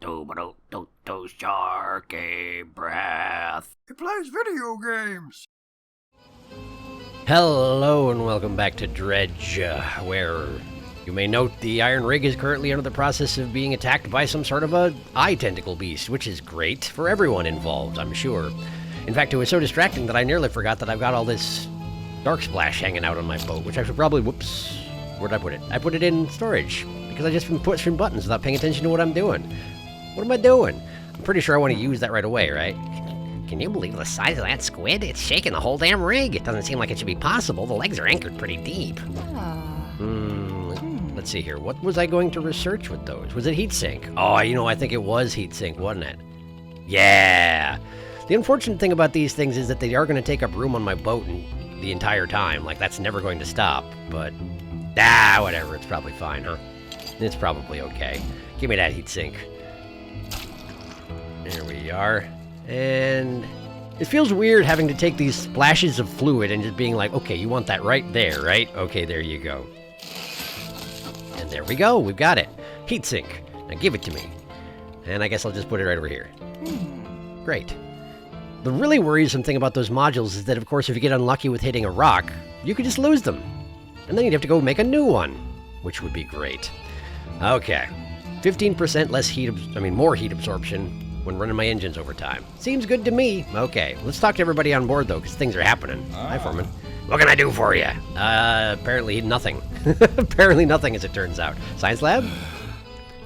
SharkyBreath. He plays video games. Hello and welcome back to Dredge, where you may note the iron rig is currently under the process of being attacked by some sort of a eye tentacle beast, which is great for everyone involved, I'm sure. In fact, it was so distracting that I nearly forgot that I've got all this dark splash hanging out on my boat, which I should probably, whoops, where'd I put it? I put it in storage, because I just been pushing buttons without paying attention to what I'm doing. What am I doing? I'm pretty sure I want to use that right away, right? Can you believe the size of that squid? It's shaking the whole damn rig. It doesn't seem like it should be possible. The legs are anchored pretty deep. Let's see here. What was I going to research with those? Was it heatsink? Oh, you know, I think it was heatsink, wasn't it? Yeah! The unfortunate thing about these things is that they are going to take up room on my boat the entire time. Like, that's never going to stop. But, whatever. It's probably fine, huh? It's probably okay. Give me that heatsink. There we are. And it feels weird having to take these splashes of fluid and just being like, okay, you want that right there, right? Okay, there you go. And there we go, we've got it. Heatsink. Now give it to me. And I guess I'll just put it right over here. Great. The really worrisome thing about those modules is that, of course, if you get unlucky with hitting a rock, you could just lose them. And then you'd have to go make a new one, which would be great. Okay. 15% less more heat absorption when running my engines over time. Seems good to me. Okay, let's talk to everybody on board, though, because things are happening. Hi, Foreman. What can I do for you? Apparently nothing. Apparently nothing, as it turns out. Science lab?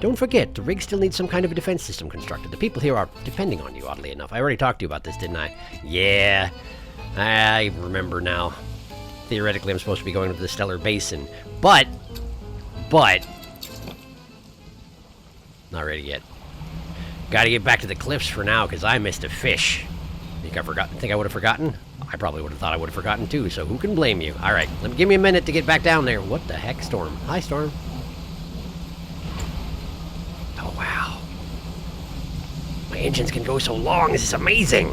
Don't forget, the rig still needs some kind of a defense system constructed. The people here are depending on you, oddly enough. I already talked to you about this, didn't I? Yeah, I remember now. Theoretically, I'm supposed to be going to the Stellar Basin, but... Not ready yet. Gotta get back to the cliffs for now, because I missed a fish. Think I would have forgotten? I probably would have thought I would have forgotten too, so who can blame you? Alright, give me a minute to get back down there. What the heck, Storm? Hi, Storm. Oh, wow. My engines can go so long, this is amazing!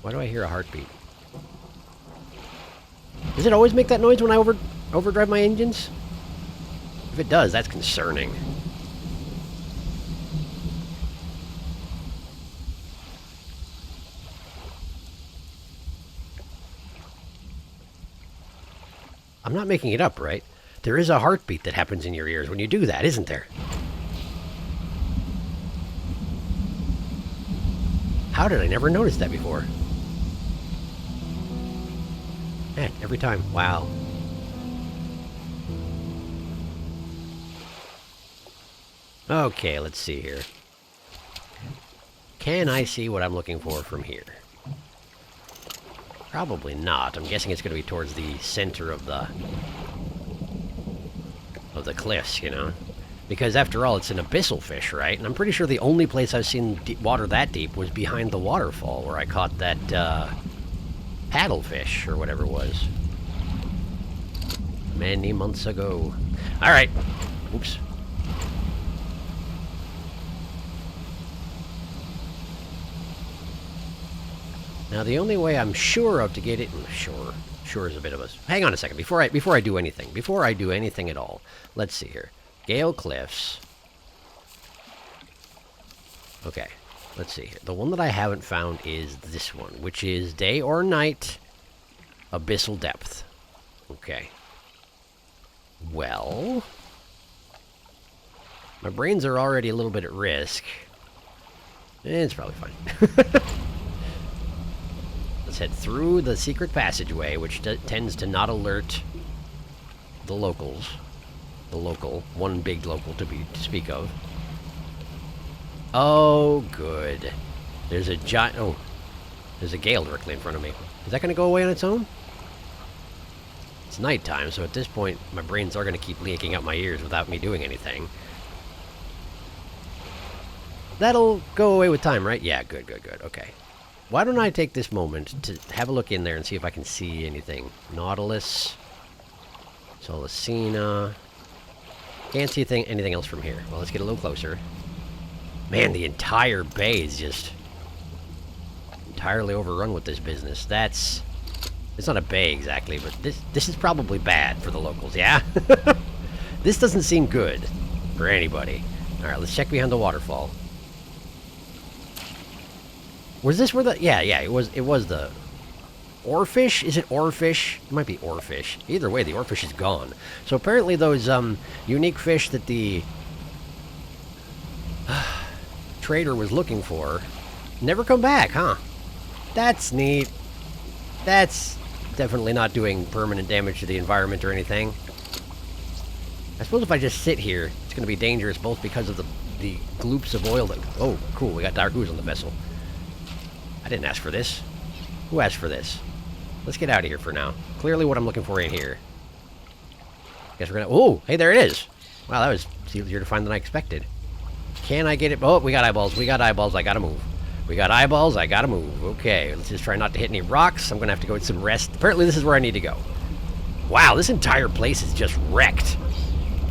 Why do I hear a heartbeat? Does it always make that noise when I overdrive my engines? If it does, that's concerning. I'm not making it up, right? There is a heartbeat that happens in your ears when you do that, isn't there? How did I never notice that before? Man, every time. Wow. Okay, let's see here. Can I see what I'm looking for from here? Probably not. I'm guessing it's going to be towards the center of the cliffs, you know? Because after all, it's an abyssal fish, right? And I'm pretty sure the only place I've seen water that deep was behind the waterfall where I caught that, paddlefish, or whatever it was. Many months ago. Alright. Oops. Now the only way I'm sure of to get it... Sure is a bit of a... Hang on a second, before I do anything at all. Let's see here. Gale Cliffs. Okay. Let's see here. The one that I haven't found is this one, which is Day or Night Abyssal Depth. Okay. Well, my brains are already a little bit at risk. It's probably fine. Let's head through the secret passageway, which tends to not alert the locals. The local. One big local to speak of. Oh, good. There's a giant... Oh. There's a gale directly in front of me. Is that going to go away on its own? It's nighttime, so at this point, my brains are going to keep leaking out my ears without me doing anything. That'll go away with time, right? Yeah, good. Okay. Why don't I take this moment to have a look in there and see if I can see anything. Nautilus. Solicina. Can't see anything else from here. Well, let's get a little closer. Man, the entire bay is just entirely overrun with this business. That's It's not a bay exactly, but this is probably bad for the locals, yeah? This doesn't seem good for anybody. Alright, let's check behind the waterfall. Was this where the... Yeah, it was the... Oarfish? Is it oarfish? It might be oarfish. Either way, the oarfish is gone. So apparently those unique fish that the trader was looking for never come back, huh? That's neat. That's definitely not doing permanent damage to the environment or anything. I suppose if I just sit here, it's going to be dangerous both because of the gloops of oil that... Oh, cool, we got dark ooze on the vessel. I didn't ask for this. Who asked for this? Let's get out of here for now. Clearly what I'm looking for ain't here. Guess we're gonna... Oh, hey, there it is. Wow, that was easier to find than I expected. Can I get it? Oh, we got eyeballs. We got eyeballs. I gotta move. We got eyeballs. I gotta move. Okay, let's just try not to hit any rocks. I'm gonna have to go get some rest. Apparently this is where I need to go. Wow, this entire place is just wrecked.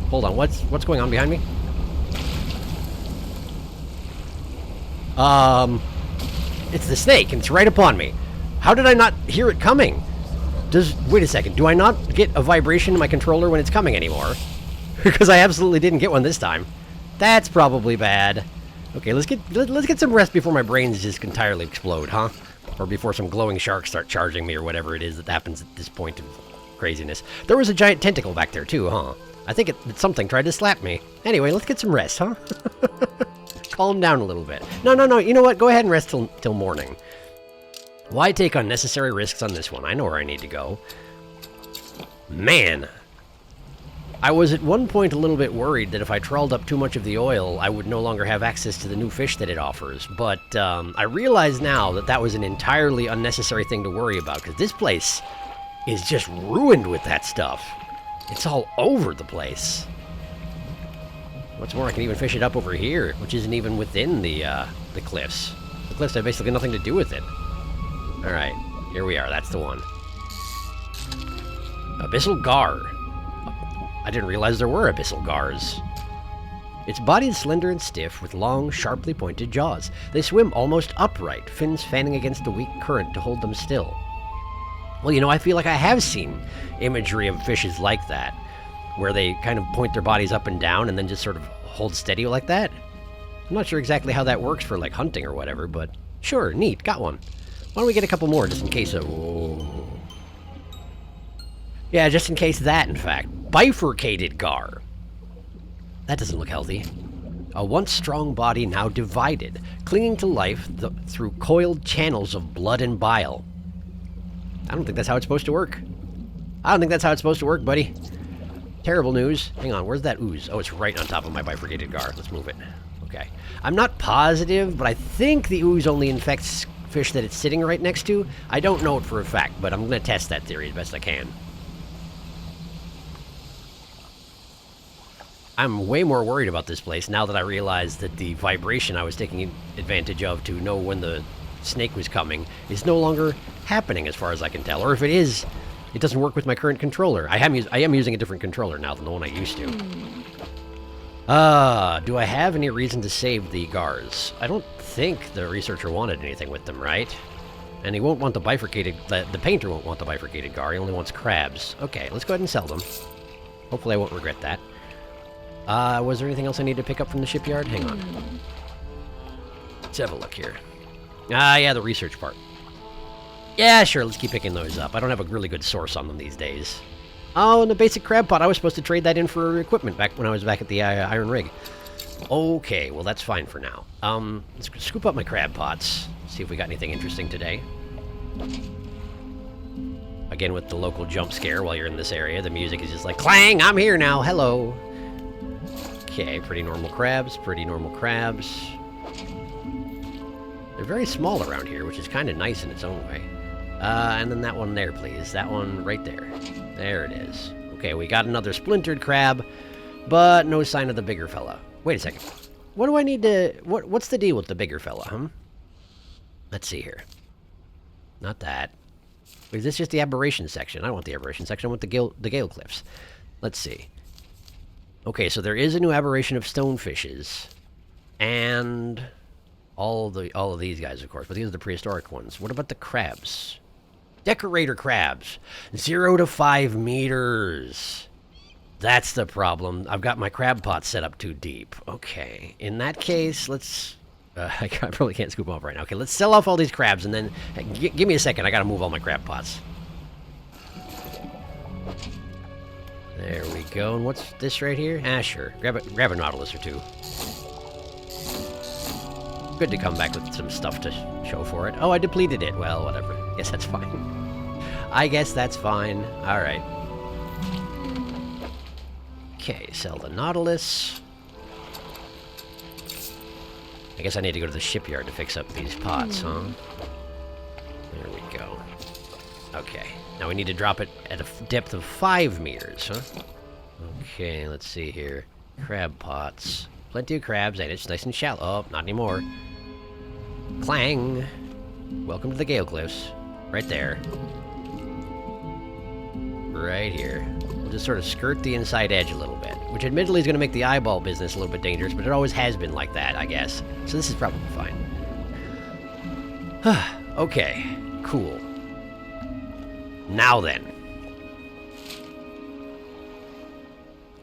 Hold on, what's going on behind me? It's the snake, and it's right upon me. How did I not hear it coming? Wait a second, do I not get a vibration in my controller when it's coming anymore? Because I absolutely didn't get one this time. That's probably bad. Okay, let's get some rest before my brains just entirely explode, huh? Or before some glowing sharks start charging me or whatever it is that happens at this point of craziness. There was a giant tentacle back there too, huh? I think something tried to slap me. Anyway, let's get some rest, huh? Calm down a little bit. No, you know what? Go ahead and rest till morning. Why take unnecessary risks on this one? I know where I need to go. Man. I was at one point a little bit worried that if I trawled up too much of the oil, I would no longer have access to the new fish that it offers. But I realize now that that was an entirely unnecessary thing to worry about, because this place is just ruined with that stuff. It's all over the place. What's more, I can even fish it up over here, which isn't even within the cliffs. The cliffs have basically nothing to do with it. Alright, here we are, that's the one. Abyssal gar. I didn't realize there were abyssal gars. Its body is slender and stiff, with long, sharply pointed jaws. They swim almost upright, fins fanning against the weak current to hold them still. Well, you know, I feel like I have seen imagery of fishes like that, where they kind of point their bodies up and down and then just sort of hold steady like that. I'm not sure exactly how that works for, like, hunting or whatever, but sure, neat, got one. Why don't we get a couple more, just in case of... Whoa. Yeah, just in case that, in fact. Bifurcated gar. That doesn't look healthy. A once strong body now divided, clinging to life through coiled channels of blood and bile. I don't think that's how it's supposed to work. I don't think that's how it's supposed to work, buddy. Terrible news. Hang on, where's that ooze? Oh, it's right on top of my bifurcated gar. Let's move it. Okay. I'm not positive, but I think the ooze only infects fish that it's sitting right next to. I don't know it for a fact, but I'm going to test that theory as best I can. I'm way more worried about this place now that I realize that the vibration I was taking advantage of to know when the snake was coming is no longer happening as far as I can tell. Or if it is, it doesn't work with my current controller. I am using a different controller now than the one I used to. Do I have any reason to save the gars? I don't think the researcher wanted anything with them, right? And he won't want the bifurcated... The painter won't want the bifurcated gar. He only wants crabs. Okay, let's go ahead and sell them. Hopefully I won't regret that. Was there anything else I need to pick up from the shipyard? Hang on. Let's have a look here. Yeah, the research part. Yeah, sure, let's keep picking those up. I don't have a really good source on them these days. Oh, and the basic crab pot, I was supposed to trade that in for equipment back when I was back at the Iron Rig. Okay, well that's fine for now. Let's scoop up my crab pots. See if we got anything interesting today. Again, with the local jump scare while you're in this area, the music is just like, clang, I'm here now, hello. Okay, pretty normal crabs, pretty normal crabs. They're very small around here, which is kind of nice in its own way. And then that one there, please. That one right there. There it is. Okay, we got another splintered crab, but no sign of the bigger fella. Wait a second. What do I need to... What's the deal with the bigger fella, huh? Let's see here. Not that. Is this just the aberration section? I don't want the aberration section. I want the Gale Cliffs. Let's see. Okay, so there is a new aberration of stonefishes. And... all of these guys, of course, but these are the prehistoric ones. What about the crabs? Decorator crabs. 0 to 5 meters. That's the problem. I've got my crab pot set up too deep. Okay. In that case, let's... I probably can't scoop them up right now. Okay, let's sell off all these crabs and then... give me a second. I gotta move all my crab pots. There we go. And what's this right here? Ah, sure. Grab a Nautilus or two. Good to come back with some stuff to show for it. Oh, I depleted it. Well, whatever. Guess that's fine. I guess that's fine. Alright. Okay, sell the Nautilus. I guess I need to go to the shipyard to fix up these pots, huh? There we go. Okay. Now we need to drop it at a depth of 5 meters, huh? Okay, let's see here. Crab pots. Plenty of crabs, and it's nice and shallow. Oh, not anymore. Clang! Welcome to the Gale Cliffs. Right there. Right here. We'll just sort of skirt the inside edge a little bit, which admittedly is going to make the eyeball business a little bit dangerous, but it always has been like that, I guess. So this is probably fine. Okay, cool. Now then.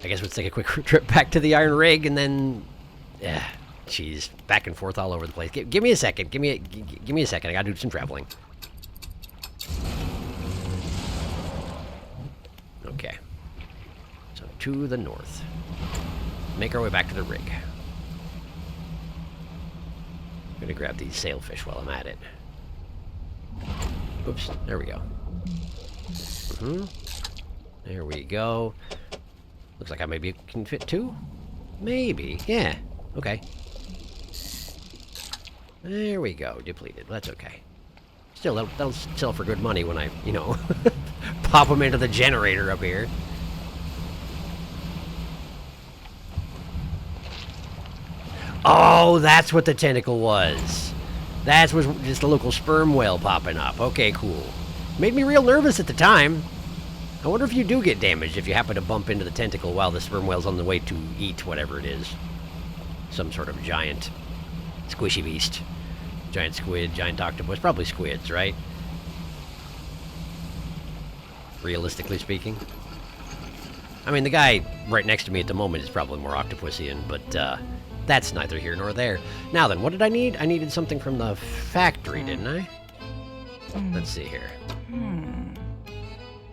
I guess let's take a quick trip back to the Iron Rig and then... Jeez, back and forth all over the place. Give me a second. Give me a second. I gotta do some traveling. Okay. So to the north. Make our way back to the rig. I'm gonna grab these sailfish while I'm at it. Oops, there we go. There we go. Looks like I maybe can fit 2? Maybe, yeah. Okay. There we go, depleted. That's okay. Still, that'll sell for good money when I, you know, pop them into the generator up here. Oh, that's what the tentacle was. That was just a local sperm whale popping up. Okay, cool. Made me real nervous at the time. I wonder if you do get damaged if you happen to bump into the tentacle while the sperm whale's on the way to eat whatever it is. Some sort of giant squishy beast. Giant squid, giant octopus. Probably squids, right? Realistically speaking. I mean, the guy right next to me at the moment is probably more octopusian, but that's neither here nor there. Now then, what did I need? I needed something from the factory, didn't I? Let's see here.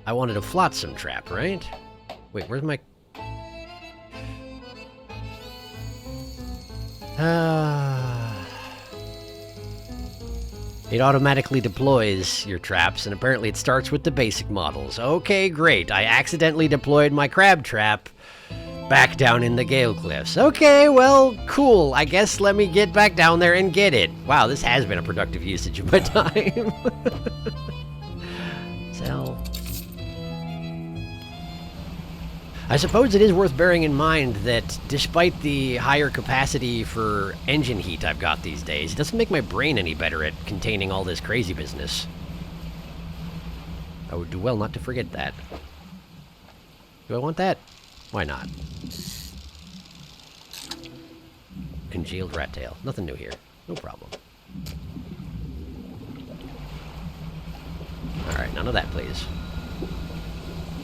I wanted a flotsam trap, right? Wait, where's my... It automatically deploys your traps, and apparently it starts with the basic models. Okay, great. I accidentally deployed my crab trap back down in the Gale Cliffs. Okay, well, cool. I guess let me get back down there and get it. Wow, this has been a productive usage of my time. Sell. I suppose it is worth bearing in mind that despite the higher capacity for engine heat I've got these days, it doesn't make my brain any better at containing all this crazy business. I would do well not to forget that. Do I want that? Why not? Congealed rat tail. Nothing new here. No problem. Alright, none of that, please.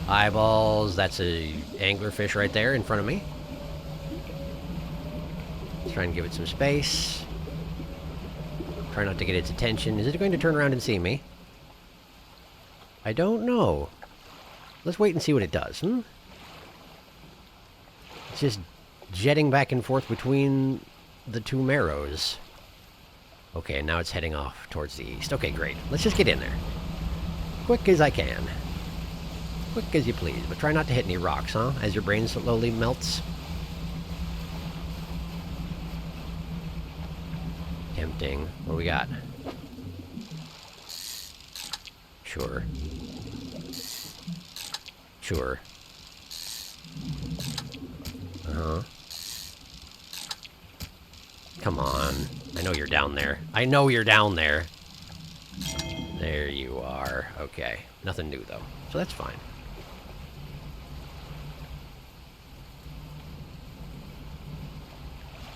Eyeballs, that's a anglerfish right there in front of me. Let's try and give it some space. Try not to get its attention. Is it going to turn around and see me? I don't know. Let's wait and see what it does, It's just jetting back and forth between the two marrows. Okay, now it's heading off towards the east. Okay, great. Let's just get in there. Quick as I can. Quick as you please, but try not to hit any rocks, huh? As your brain slowly melts. Tempting. What do we got? Sure. Sure. Uh-huh. Come on. I know you're down there. I know you're down there. There you are. Okay. Nothing new, though. So that's fine.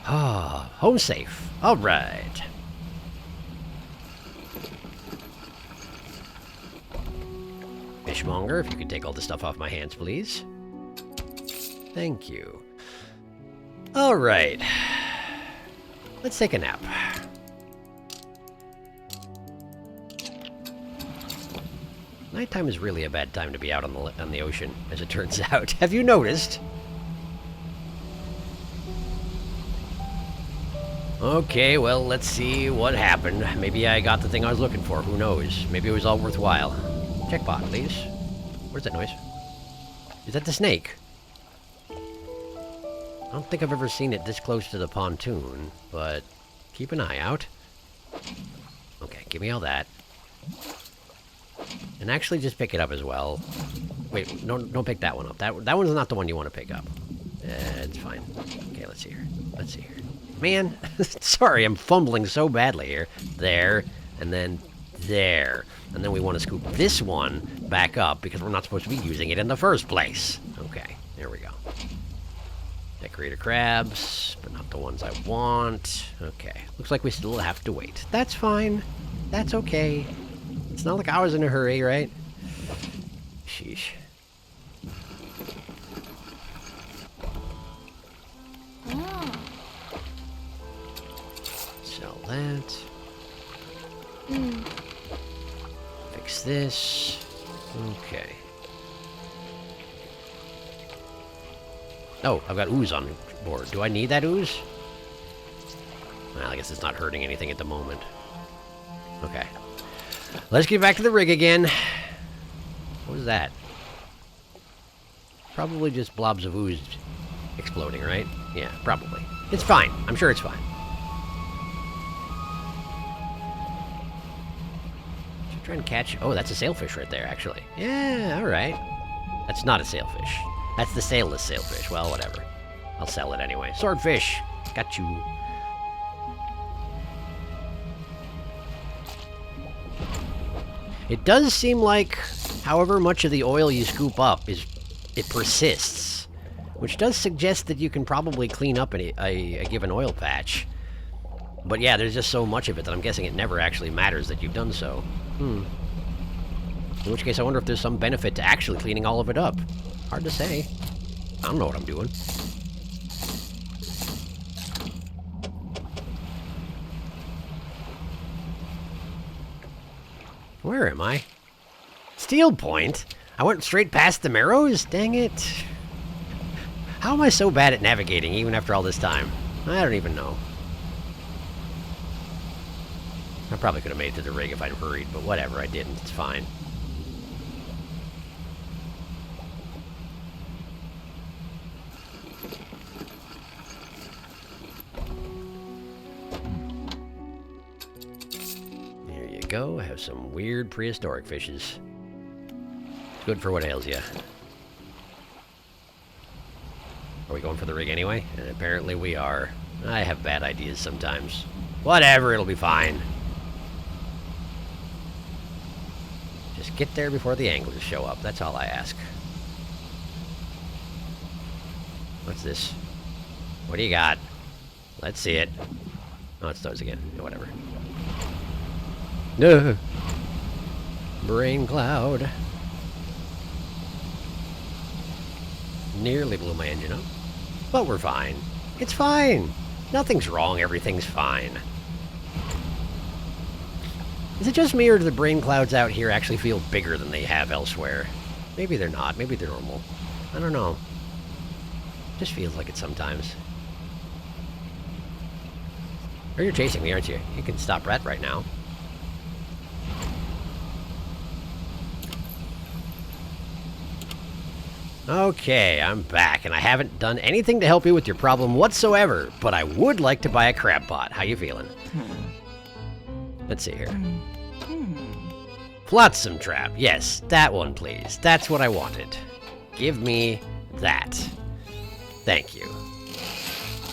Ah, home safe. All right. fishmonger, if you could take all the stuff off my hands, please. Thank you. Alright. Let's take a nap. Nighttime is really a bad time to be out on the ocean, as it turns out. Have you noticed? Okay, well, let's see what happened. Maybe I got the thing I was looking for. Who knows? Maybe it was all worthwhile. Checkpot, please. Where's that noise? Is that the snake? I don't think I've ever seen it this close to the pontoon, but keep an eye out. Okay, give me all that. And actually just pick it up as well. Wait, no, don't pick that one up. That one's not the one you want to pick up. It's fine. Okay, let's see here. Let's see here. Man, sorry, I'm fumbling so badly here. There, and then there. And then we want to scoop this one back up because we're not supposed to be using it in the first place. Okay, there we go. Decorator crabs, but not the ones I want. Okay, looks like we still have to wait. That's fine. That's okay. It's not like I was in a hurry, right? Sheesh. Sell that. Fix this. Okay. Oh, I've got ooze on board. Do I need that ooze? Well, I guess it's not hurting anything at the moment. Okay. Let's get back to the rig again. What was that? Probably just blobs of ooze exploding, right? Yeah, probably. It's fine. I'm sure it's fine. Should try and catch... Oh, that's a sailfish right there, actually. Yeah, alright. That's not a sailfish. That's the sailless sailfish. Well, whatever. I'll sell it anyway. Swordfish! Got you. It does seem like, however much of the oil you scoop up, it persists. Which does suggest that you can probably clean up a given oil patch. But yeah, there's just so much of it that I'm guessing it never actually matters that you've done so. In which case, I wonder if there's some benefit to actually cleaning all of it up. Hard to say. I don't know what I'm doing. Where am I? Steel Point? I went straight past the Marrows? Dang it. How am I so bad at navigating even after all this time? I don't even know. I probably could have made it to the rig if I'd hurried, but whatever, I didn't. It's fine. There you go. Have some weird prehistoric fishes. Good for what ails you. Are we going for the rig anyway? And apparently we are. I have bad ideas sometimes. Whatever, it'll be fine. Just get there before the anglers show up. That's all I ask. What's this? What do you got? Let's see it. Oh, it's those again. Yeah, whatever. No. Brain cloud. Nearly blew my engine up. But we're fine. It's fine. Nothing's wrong. Everything's fine. Is it just me, or do the brain clouds out here actually feel bigger than they have elsewhere? Maybe they're not. Maybe they're normal. I don't know. Just feels like it sometimes. Or you're chasing me, aren't you? You can stop right now. Okay, I'm back, and I haven't done anything to help you with your problem whatsoever, but I would like to buy a crab pot. How you feeling? Let's see here. Flotsam trap. Yes, that one, please. That's what I wanted. Give me that. Thank you.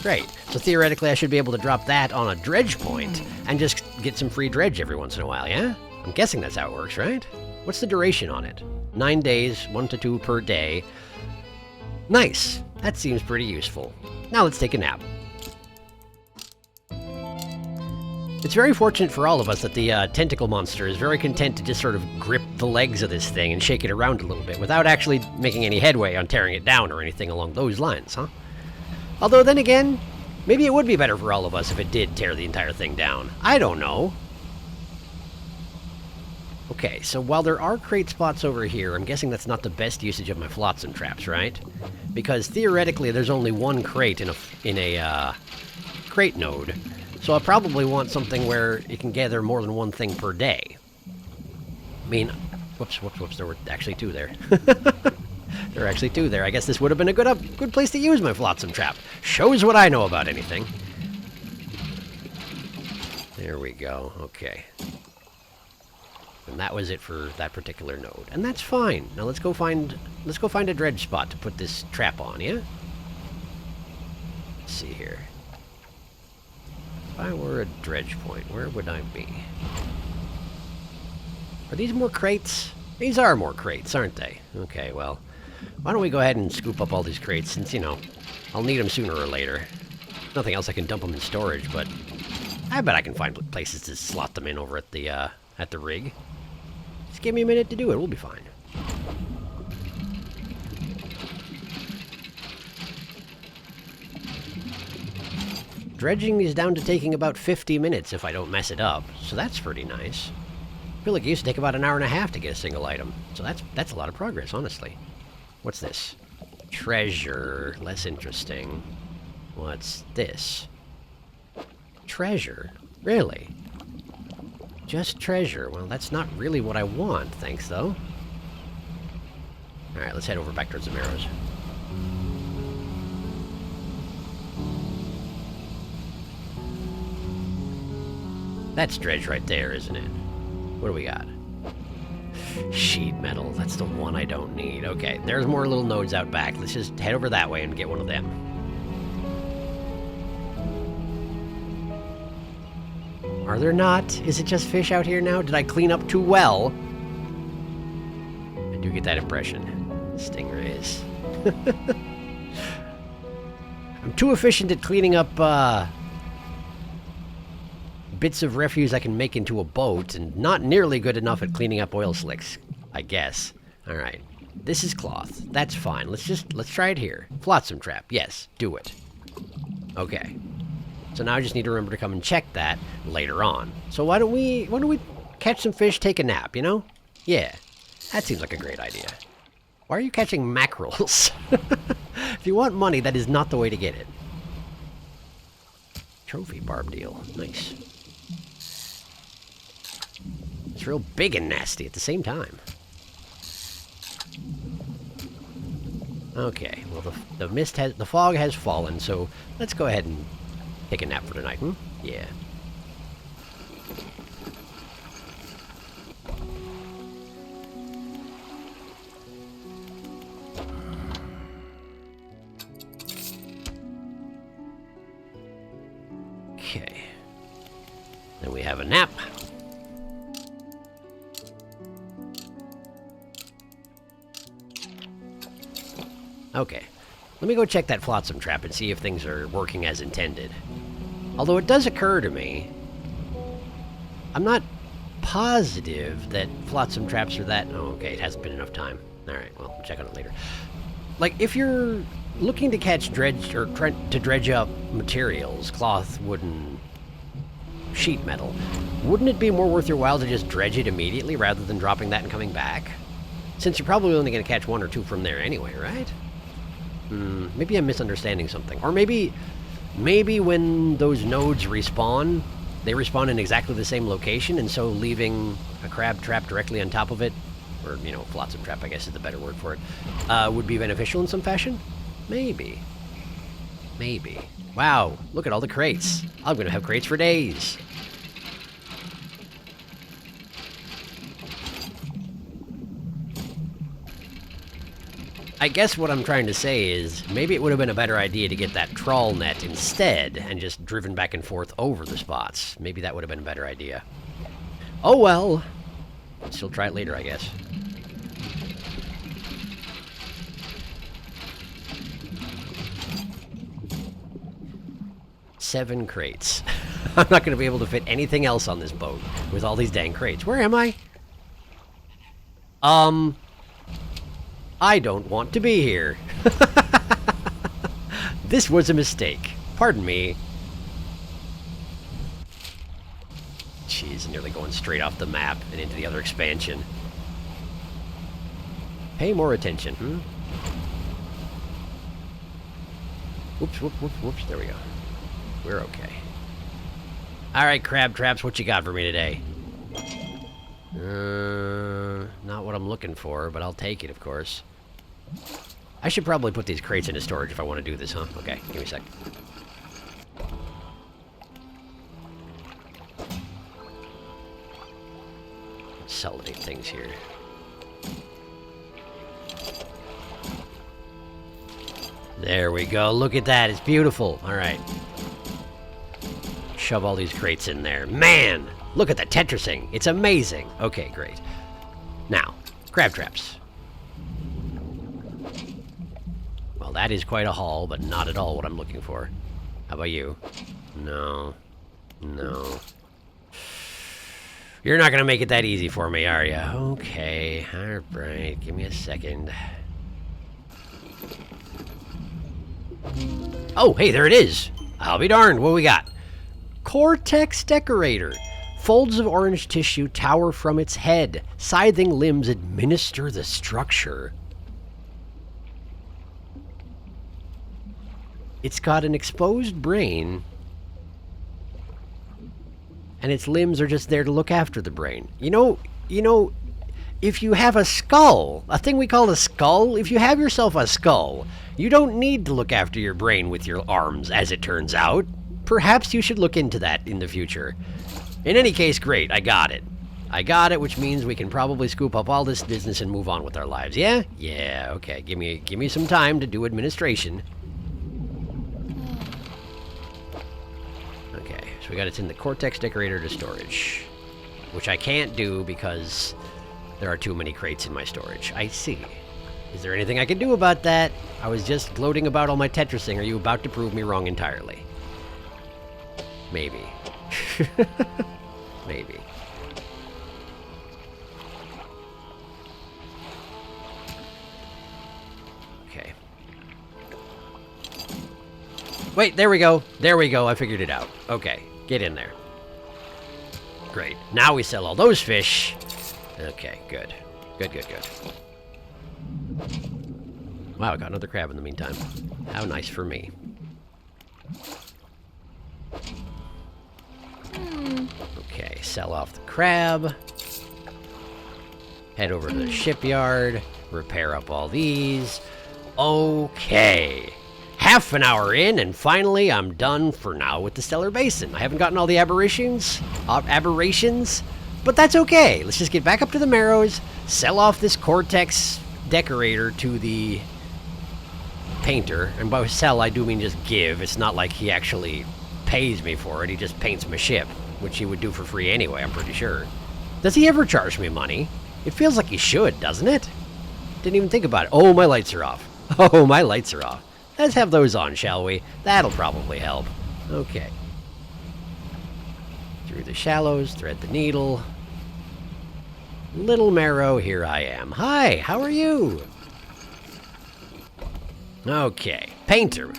Great. So theoretically, I should be able to drop that on a dredge point and just get some free dredge every once in a while, yeah? I'm guessing that's how it works, right? What's the duration on it? 9 days, 1 to 2 per day. Nice. That seems pretty useful. Now let's take a nap. It's very fortunate for all of us that the tentacle monster is very content to just sort of grip the legs of this thing and shake it around a little bit without actually making any headway on tearing it down or anything along those lines, huh? Although then again, maybe it would be better for all of us if it did tear the entire thing down. I don't know. Okay, so while there are crate spots over here, I'm guessing that's not the best usage of my flotsam traps, right? Because theoretically there's only one crate in a crate node. So I probably want something where it can gather more than one thing per day. I mean, whoops, there were actually two there. There are actually two there. I guess this would have been a good place to use my flotsam trap. Shows what I know about anything. There we go, okay. And that was it for that particular node. And that's fine. Now let's go find a dredge spot to put this trap on, yeah? Let's see here. If I were a dredge point, where would I be? Are these more crates? These are more crates, aren't they? Okay, well, why don't we go ahead and scoop up all these crates since, you know, I'll need them sooner or later. Nothing else I can dump them in storage, but I bet I can find places to slot them in over at the rig. Just give me a minute to do it, we'll be fine. Dredging is down to taking about 50 minutes if I don't mess it up, so that's pretty nice. I feel like it used to take about an hour and a half to get a single item, so that's a lot of progress, honestly. What's this? Treasure. Less interesting. What's this? Treasure? Really? Just treasure. Well, that's not really what I want, thanks though. Alright, let's head over back towards the Marrows. That's dredge right there, isn't it? What do we got? Sheet metal. That's the one I don't need. Okay, there's more little nodes out back. Let's just head over that way and get one of them. Are there not? Is it just fish out here now? Did I clean up too well? I do get that impression. Stingrays. I'm too efficient at cleaning up, bits of refuse I can make into a boat, and not nearly good enough at cleaning up oil slicks, I guess. Alright. This is cloth. That's fine. Let's try it here. Flotsam trap. Yes, do it. Okay. So now I just need to remember to come and check that later on. So why don't we catch some fish, take a nap, you know? Yeah. That seems like a great idea. Why are you catching mackerels? If you want money, that is not the way to get it. Trophy barb deal. Nice. It's real big and nasty at the same time. Okay, well the fog has fallen, so let's go ahead and take a nap for tonight, hmm? Yeah. Okay. Then we have a nap. Okay. Let me go check that flotsam trap and see if things are working as intended. Although it does occur to me, I'm not positive that flotsam traps are that... Oh, okay, it hasn't been enough time. Alright, well, we'll check on it later. Like, if you're looking to catch dredge, or to dredge up materials, cloth, wooden, sheet metal, wouldn't it be more worth your while to just dredge it immediately rather than dropping that and coming back? Since you're probably only going to catch one or two from there anyway, right? Maybe I'm misunderstanding something. Or maybe when those nodes respawn, they respawn in exactly the same location, and so leaving a crab trap directly on top of it, or, you know, flotsam trap, I guess is the better word for it, would be beneficial in some fashion? Maybe. Maybe. Wow, look at all the crates. I'm going to have crates for days. I guess what I'm trying to say is, maybe it would have been a better idea to get that trawl net instead, and just driven back and forth over the spots. Maybe that would have been a better idea. Oh well. Still try it later, I guess. Seven crates. I'm not going to be able to fit anything else on this boat with all these dang crates. Where am I? I don't want to be here. This was a mistake. Pardon me. Jeez, nearly going straight off the map and into the other expansion. Pay more attention, Whoops, whoops, whoops, whoops. There we go. We're okay. Alright, Crab Traps, what you got for me today? Not what I'm looking for, but I'll take it, of course. I should probably put these crates into storage if I want to do this, huh? Okay, give me a sec. Consolidate things here. There we go. Look at that. It's beautiful. All right. Shove all these crates in there. Man, look at the Tetrising. It's amazing. Okay, great. Now, crab traps. Well, that is quite a haul, but not at all what I'm looking for. How about you? No. No. You're not going to make it that easy for me, are you? Okay. All right. Give me a second. Oh, hey, there it is. I'll be darned. What we got? Cortex Decorator. Folds of orange tissue tower from its head. Scything limbs administer the structure. It's got an exposed brain, and its limbs are just there to look after the brain. You know, if you have a skull, a thing we call a skull, if you have yourself a skull, you don't need to look after your brain with your arms, as it turns out. Perhaps you should look into that in the future. In any case, great, I got it. I got it, which means we can probably scoop up all this business and move on with our lives. Yeah? Yeah, okay. Give me some time to do administration. Okay, so we got it in the Cortex Decorator to storage, which I can't do because there are too many crates in my storage. I see. Is there anything I can do about that? I was just gloating about all my Tetrising. Are you about to prove me wrong entirely? Maybe. Maybe. Okay. Wait, there we go. There we go. I figured it out. Okay, get in there. Great. Now we sell all those fish. Okay, good. Good, good, good. Wow, I got another crab in the meantime. How nice for me. Okay, sell off the crab. Head over to the shipyard. Repair up all these. Okay. Half an hour in, and finally I'm done for now with the Stellar Basin. I haven't gotten all the aberrations, but that's okay. Let's just get back up to the Marrows, sell off this Cortex Decorator to the painter. And by sell, I do mean just give. It's not like he actually pays me for it. He just paints my ship, which he would do for free anyway, I'm pretty sure. Does he ever charge me money? It feels like he should, doesn't it? Didn't even think about it. Oh, my lights are off. Oh, my lights are off. Let's have those on, shall we? That'll probably help. Okay. Through the shallows, thread the needle. Little Marrow, here I am. Hi, how are you? Okay, painter.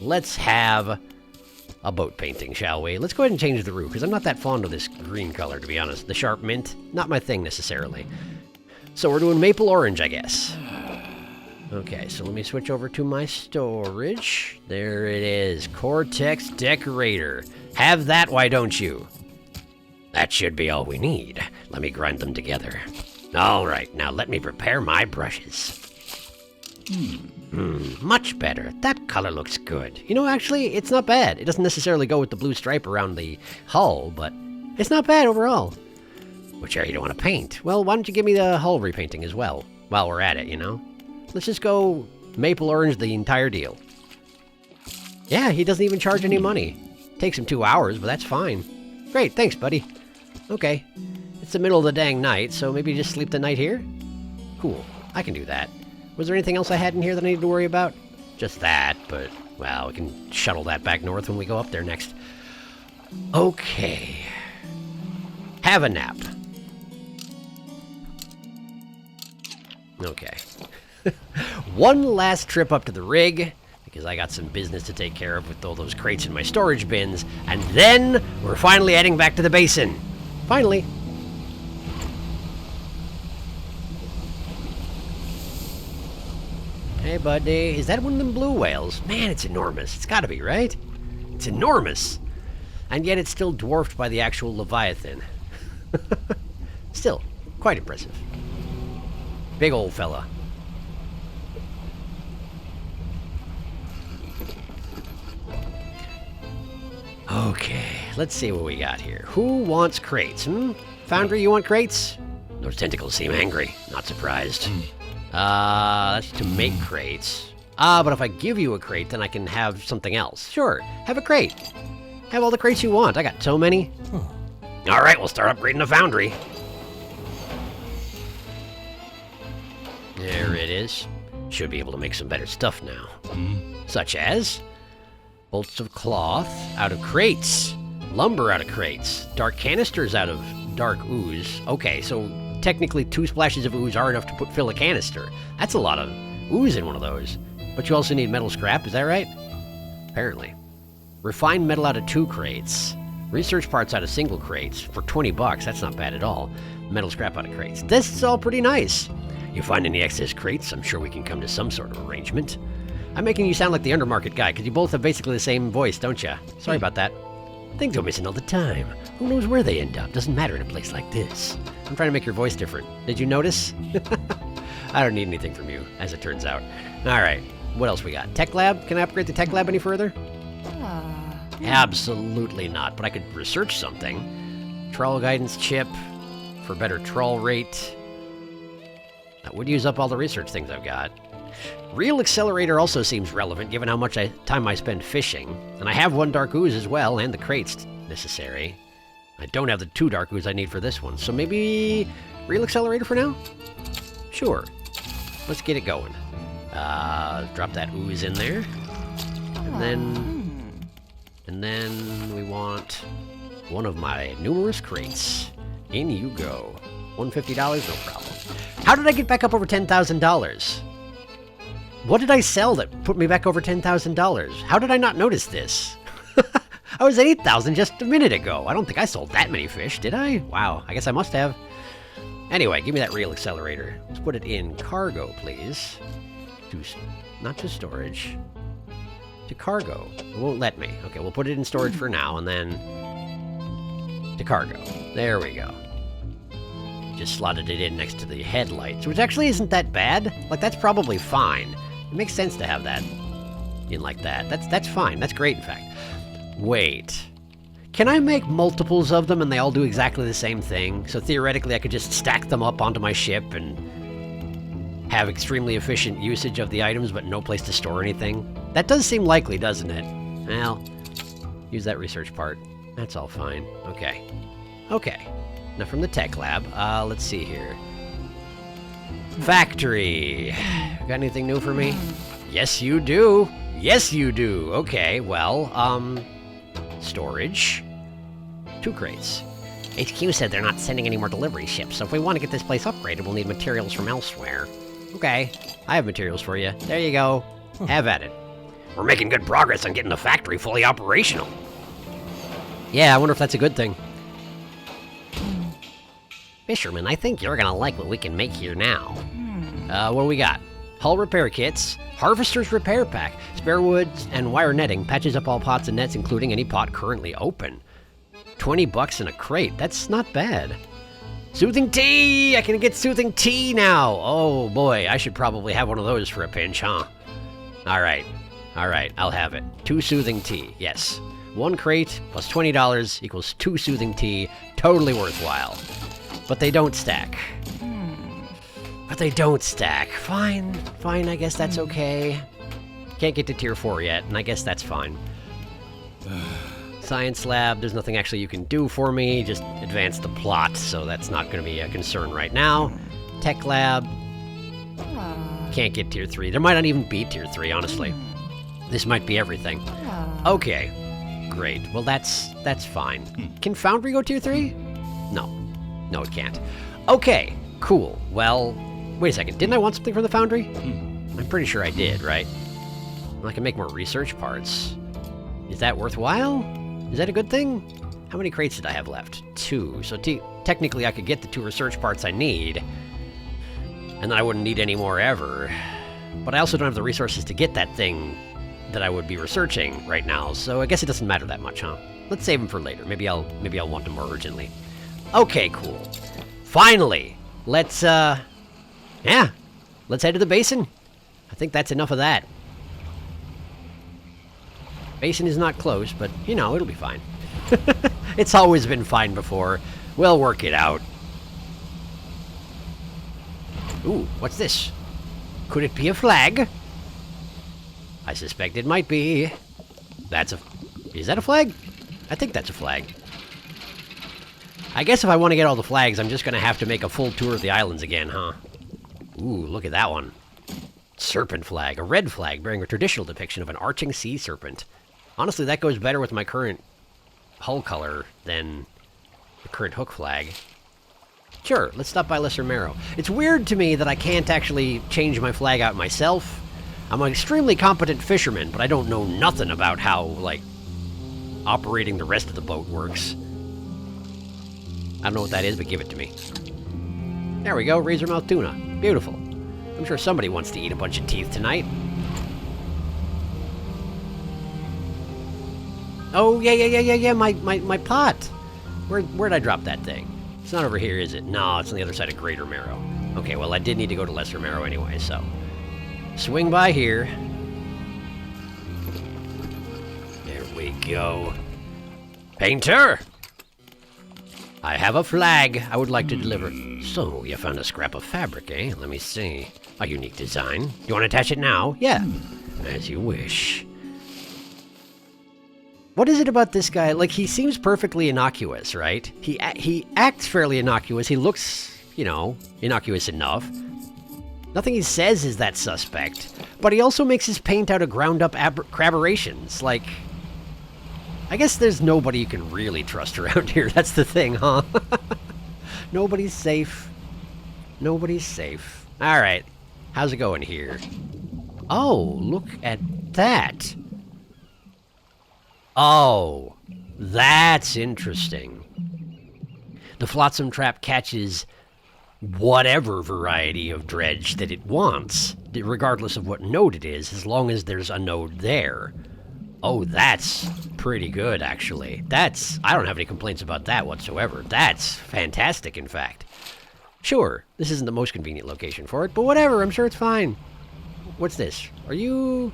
Let's have a boat painting, shall we? Let's go ahead and change the roof, because I'm not that fond of this green color, to be honest. The sharp mint, not my thing necessarily. So we're doing maple orange, I guess. Okay, so let me switch over to my storage. There it is, Cortex Decorator. Have that, why don't you? That should be all we need. Let me grind them together. All right, now let me prepare my brushes. Much better. That color looks good. You know, actually, it's not bad. It doesn't necessarily go with the blue stripe around the hull, but it's not bad overall. Which area do you want to paint? Well, why don't you give me the hull repainting as well, while we're at it, you know? Let's just go maple orange the entire deal. Yeah, he doesn't even charge any money. Takes him 2 hours, but that's fine. Great, thanks, buddy. Okay. It's the middle of the dang night, so maybe just sleep the night here? Cool, I can do that. Was there anything else I had in here that I needed to worry about? Just that, but Well, we can shuttle that back north when we go up there next. Okay. Have a nap. Okay. One last trip up to the rig, because I got some business to take care of with all those crates in my storage bins, and then we're finally heading back to the basin. Finally. Hey, buddy. Is that one of them blue whales? Man, it's enormous. It's gotta be, right? It's enormous. And yet it's still dwarfed by the actual Leviathan. Still, quite impressive. Big old fella. Okay, let's see what we got here. Who wants crates, Foundry, you want crates? Those tentacles seem angry. Not surprised. That's to make crates. But if I give you a crate, then I can have something else. Sure, have a crate. Have all the crates you want. I got so many. All right, we'll start upgrading the foundry. There it is. Should be able to make some better stuff now. Such as bolts of cloth out of crates, lumber out of crates, dark canisters out of dark ooze. Okay, so technically 2 splashes of ooze are enough to fill a canister. That's a lot of ooze in one of those. But you also need metal scrap, is that right? Apparently. Refined metal out of 2 crates. Research parts out of single crates for 20 bucks. That's not bad at all. Metal scrap out of crates. This is all pretty nice. You find any excess crates, I'm sure we can come to some sort of arrangement. I'm making you sound like the undermarket guy, because you both have basically the same voice, don't you? Sorry about that. Things go missing all the time. Who knows where they end up? Doesn't matter in a place like this. I'm trying to make your voice different. Did you notice? I don't need anything from you, as it turns out. Alright, what else we got? Tech lab? Can I upgrade the tech lab any further? Absolutely not, but I could research something. Trawl guidance chip for better trawl rate. That would use up all the research things I've got. Real accelerator also seems relevant given how much time I spend fishing. And I have 1 dark ooze as well, and the crates necessary. I don't have the 2 dark ooze I need for this one, so maybe real accelerator for now? Sure. Let's get it going. Drop that ooze in there. And then we want one of my numerous crates. In you go. $150, no problem. How did I get back up over $10,000? What did I sell that put me back over $10,000? How did I not notice this? I was at 8,000 just a minute ago. I don't think I sold that many fish, did I? Wow, I guess I must have. Anyway, give me that real accelerator. Let's put it in cargo, please. Not to storage. To cargo. It won't let me. Okay, we'll put it in storage for now, and then to cargo. There we go. Just slotted it in next to the headlights, which actually isn't that bad. Like, that's probably fine. It makes sense to have that in like that. That's fine. That's great, in fact. Wait. Can I make multiples of them and they all do exactly the same thing? So theoretically, I could just stack them up onto my ship and have extremely efficient usage of the items, but no place to store anything? That does seem likely, doesn't it? Well, use that research part. That's all fine. Okay. Okay. Now from the tech lab, let's see here. Factory. Got anything new for me? Yes, you do. Yes, you do. Okay, well, storage. 2 crates. HQ said they're not sending any more delivery ships, so if we want to get this place upgraded, we'll need materials from elsewhere. Okay, I have materials for you. There you go. Have at it. We're making good progress on getting the factory fully operational. Yeah, I wonder if that's a good thing. Fisherman, I think you're gonna like what we can make here now. What do we got? Hull repair kits, harvester's repair pack, spare woods, and wire netting. Patches up all pots and nets, including any pot currently open. 20 bucks in a crate. That's not bad. Soothing tea! I can get soothing tea now! Oh boy, I should probably have one of those for a pinch, huh? Alright, I'll have it. 2 soothing tea, yes. 1 crate plus $20 equals 2 soothing tea. Totally worthwhile. But they don't stack. But they don't stack. Fine, I guess that's okay. Can't get to tier 4 yet, and I guess that's fine. Science lab, there's nothing actually you can do for me, just advance the plot, so that's not going to be a concern right now. Tech lab, can't get tier 3. There might not even be tier 3, honestly. This might be everything. Okay. Great. Well, that's fine. Can Foundry go tier 3? No. No, it can't. Okay. Cool. Well, wait a second. Didn't I want something from the Foundry? I'm pretty sure I did, right? Well, I can make more research parts. Is that worthwhile? Is that a good thing? How many crates did I have left? 2. So technically I could get the 2 research parts I need. And then I wouldn't need any more ever. But I also don't have the resources to get that thing that I would be researching right now, so I guess it doesn't matter that much, huh? Let's save them for later. Maybe I'll want them more urgently. Okay, cool. Finally! Let's head to the basin. I think that's enough of that. Basin is not close, but, you know, it'll be fine. It's always been fine before. We'll work it out. Ooh, what's this? Could it be a flag? I suspect it might be. Is that a flag? I think that's a flag. I guess if I want to get all the flags, I'm just going to have to make a full tour of the islands again, huh? Ooh, look at that one. Serpent flag. A red flag bearing a traditional depiction of an arching sea serpent. Honestly, that goes better with my current hull color than the current hook flag. Sure, let's stop by Lesser Marrow. It's weird to me that I can't actually change my flag out myself. I'm an extremely competent fisherman, but I don't know nothing about how, like, operating the rest of the boat works. I don't know what that is, but give it to me. There we go, razormouth tuna. Beautiful. I'm sure somebody wants to eat a bunch of teeth tonight. Oh, yeah, my pot. Where'd I drop that thing? It's not over here, is it? No, it's on the other side of Greater Marrow. Okay, well, I did need to go to Lesser Marrow anyway, so... swing by here. There we go. Painter! I have a flag I would like to deliver. So, you found a scrap of fabric, eh? Let me see. A unique design. You want to attach it now? Yeah. As you wish. What is it about this guy? Like, he seems perfectly innocuous, right? He acts fairly innocuous. He looks, you know, innocuous enough. Nothing he says is that suspect. But he also makes his paint out of ground-up crabberations. Like, I guess there's nobody you can really trust around here. That's the thing, huh? Nobody's safe. Nobody's safe. All right. How's it going here? Oh, look at that. Oh, that's interesting. The flotsam trap catches whatever variety of dredge that it wants, regardless of what node it is, as long as there's a node there. Oh, that's pretty good, actually. I don't have any complaints about that whatsoever. That's fantastic, in fact. Sure, this isn't the most convenient location for it, but whatever, I'm sure it's fine. What's this? Are you...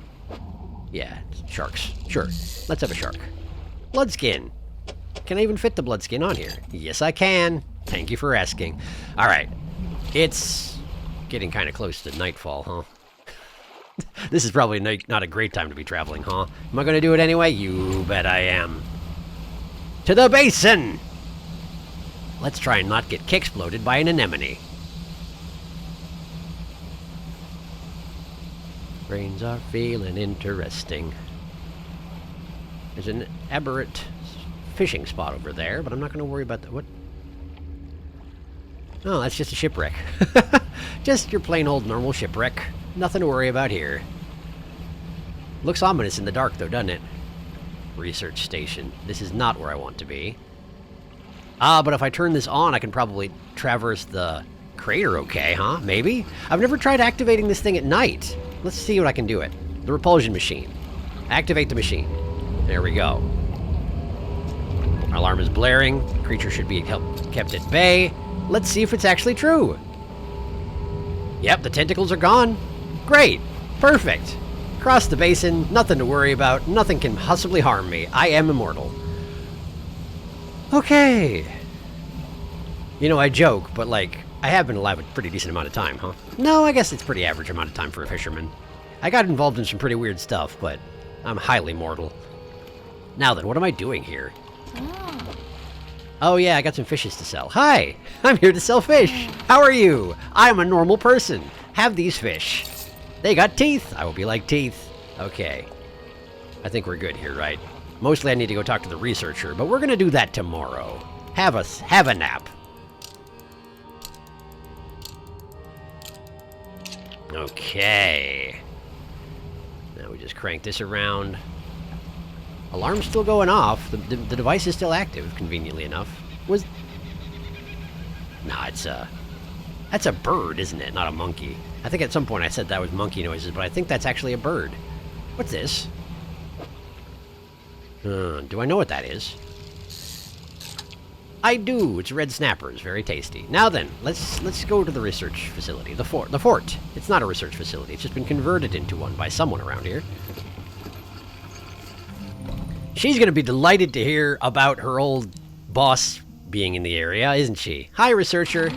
yeah, sharks. Sure, let's have a shark. Bloodskin. Can I even fit the bloodskin on here? Yes, I can. Thank you for asking. All right. It's getting kind of close to nightfall, huh? This is probably not a great time to be traveling, huh? Am I going to do it anyway? You bet I am. To the basin! Let's try and not get kick-exploded by an anemone. Brains are feeling interesting. There's an aberrant fishing spot over there, but I'm not going to worry about that. What? Oh, that's just a shipwreck. Just your plain old normal shipwreck. Nothing to worry about here. Looks ominous in the dark, though, doesn't it? Research station. This is not where I want to be. Ah, but if I turn this on, I can probably traverse the crater okay, huh? Maybe? I've never tried activating this thing at night. Let's see what I can do it. The repulsion machine. Activate the machine. There we go. Alarm is blaring. Creature should be kept at bay. Let's see if it's actually true. Yep, the tentacles are gone. Great. Perfect. Cross the basin. Nothing to worry about. Nothing can possibly harm me. I am immortal. Okay. You know, I joke, but like, I have been alive a pretty decent amount of time, huh? No, I guess it's pretty average amount of time for a fisherman. I got involved in some pretty weird stuff, but I'm highly mortal. Now then, what am I doing here? Oh yeah, I got some fishes to sell. Hi! I'm here to sell fish! How are you? I'm a normal person. Have these fish. They got teeth. I will be like teeth. Okay. I think we're good here, right? Mostly I need to go talk to the researcher, but we're gonna do that tomorrow. Have a nap. Okay. Now we just crank this around. Alarm's still going off. The device is still active, conveniently enough. Nah, that's a bird, isn't it? Not a monkey. I think at some point I said that was monkey noises, but I think that's actually a bird. What's this? Do I know what that is? I do. It's red snappers. Very tasty. Now then, let's go to the research facility. The fort. The fort. It's not a research facility. It's just been converted into one by someone around here. She's going to be delighted to hear about her old boss being in the area, isn't she? Hi, researcher.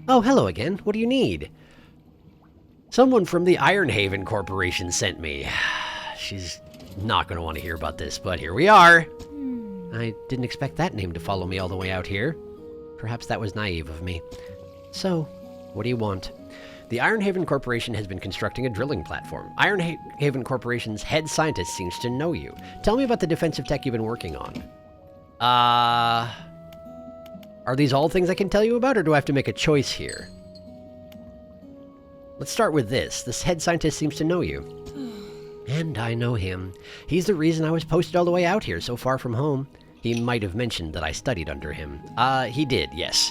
Oh, hello again. What do you need? Someone from the Ironhaven Corporation sent me. She's not going to want to hear about this, but here we are. I didn't expect that name to follow me all the way out here. Perhaps that was naive of me. So, what do you want? The Ironhaven Corporation has been constructing a drilling platform. Ironhaven Corporation's head scientist seems to know you. Tell me about the defensive tech you've been working on. Are these all things I can tell you about, or do I have to make a choice here? Let's start with this. This head scientist seems to know you. And I know him. He's the reason I was posted all the way out here, so far from home. He might have mentioned that I studied under him. He did, yes.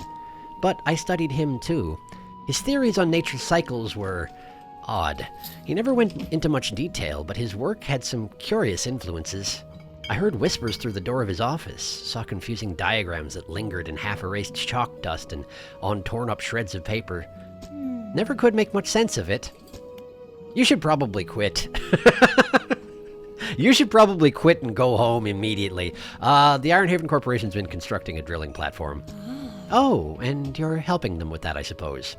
But I studied him, too. His theories on nature's cycles were odd. He never went into much detail, but his work had some curious influences. I heard whispers through the door of his office, saw confusing diagrams that lingered in half-erased chalk dust and on torn-up shreds of paper. Never could make much sense of it. You should probably quit. You should probably quit and go home immediately. The Ironhaven Corporation's been constructing a drilling platform. Oh, and you're helping them with that, I suppose.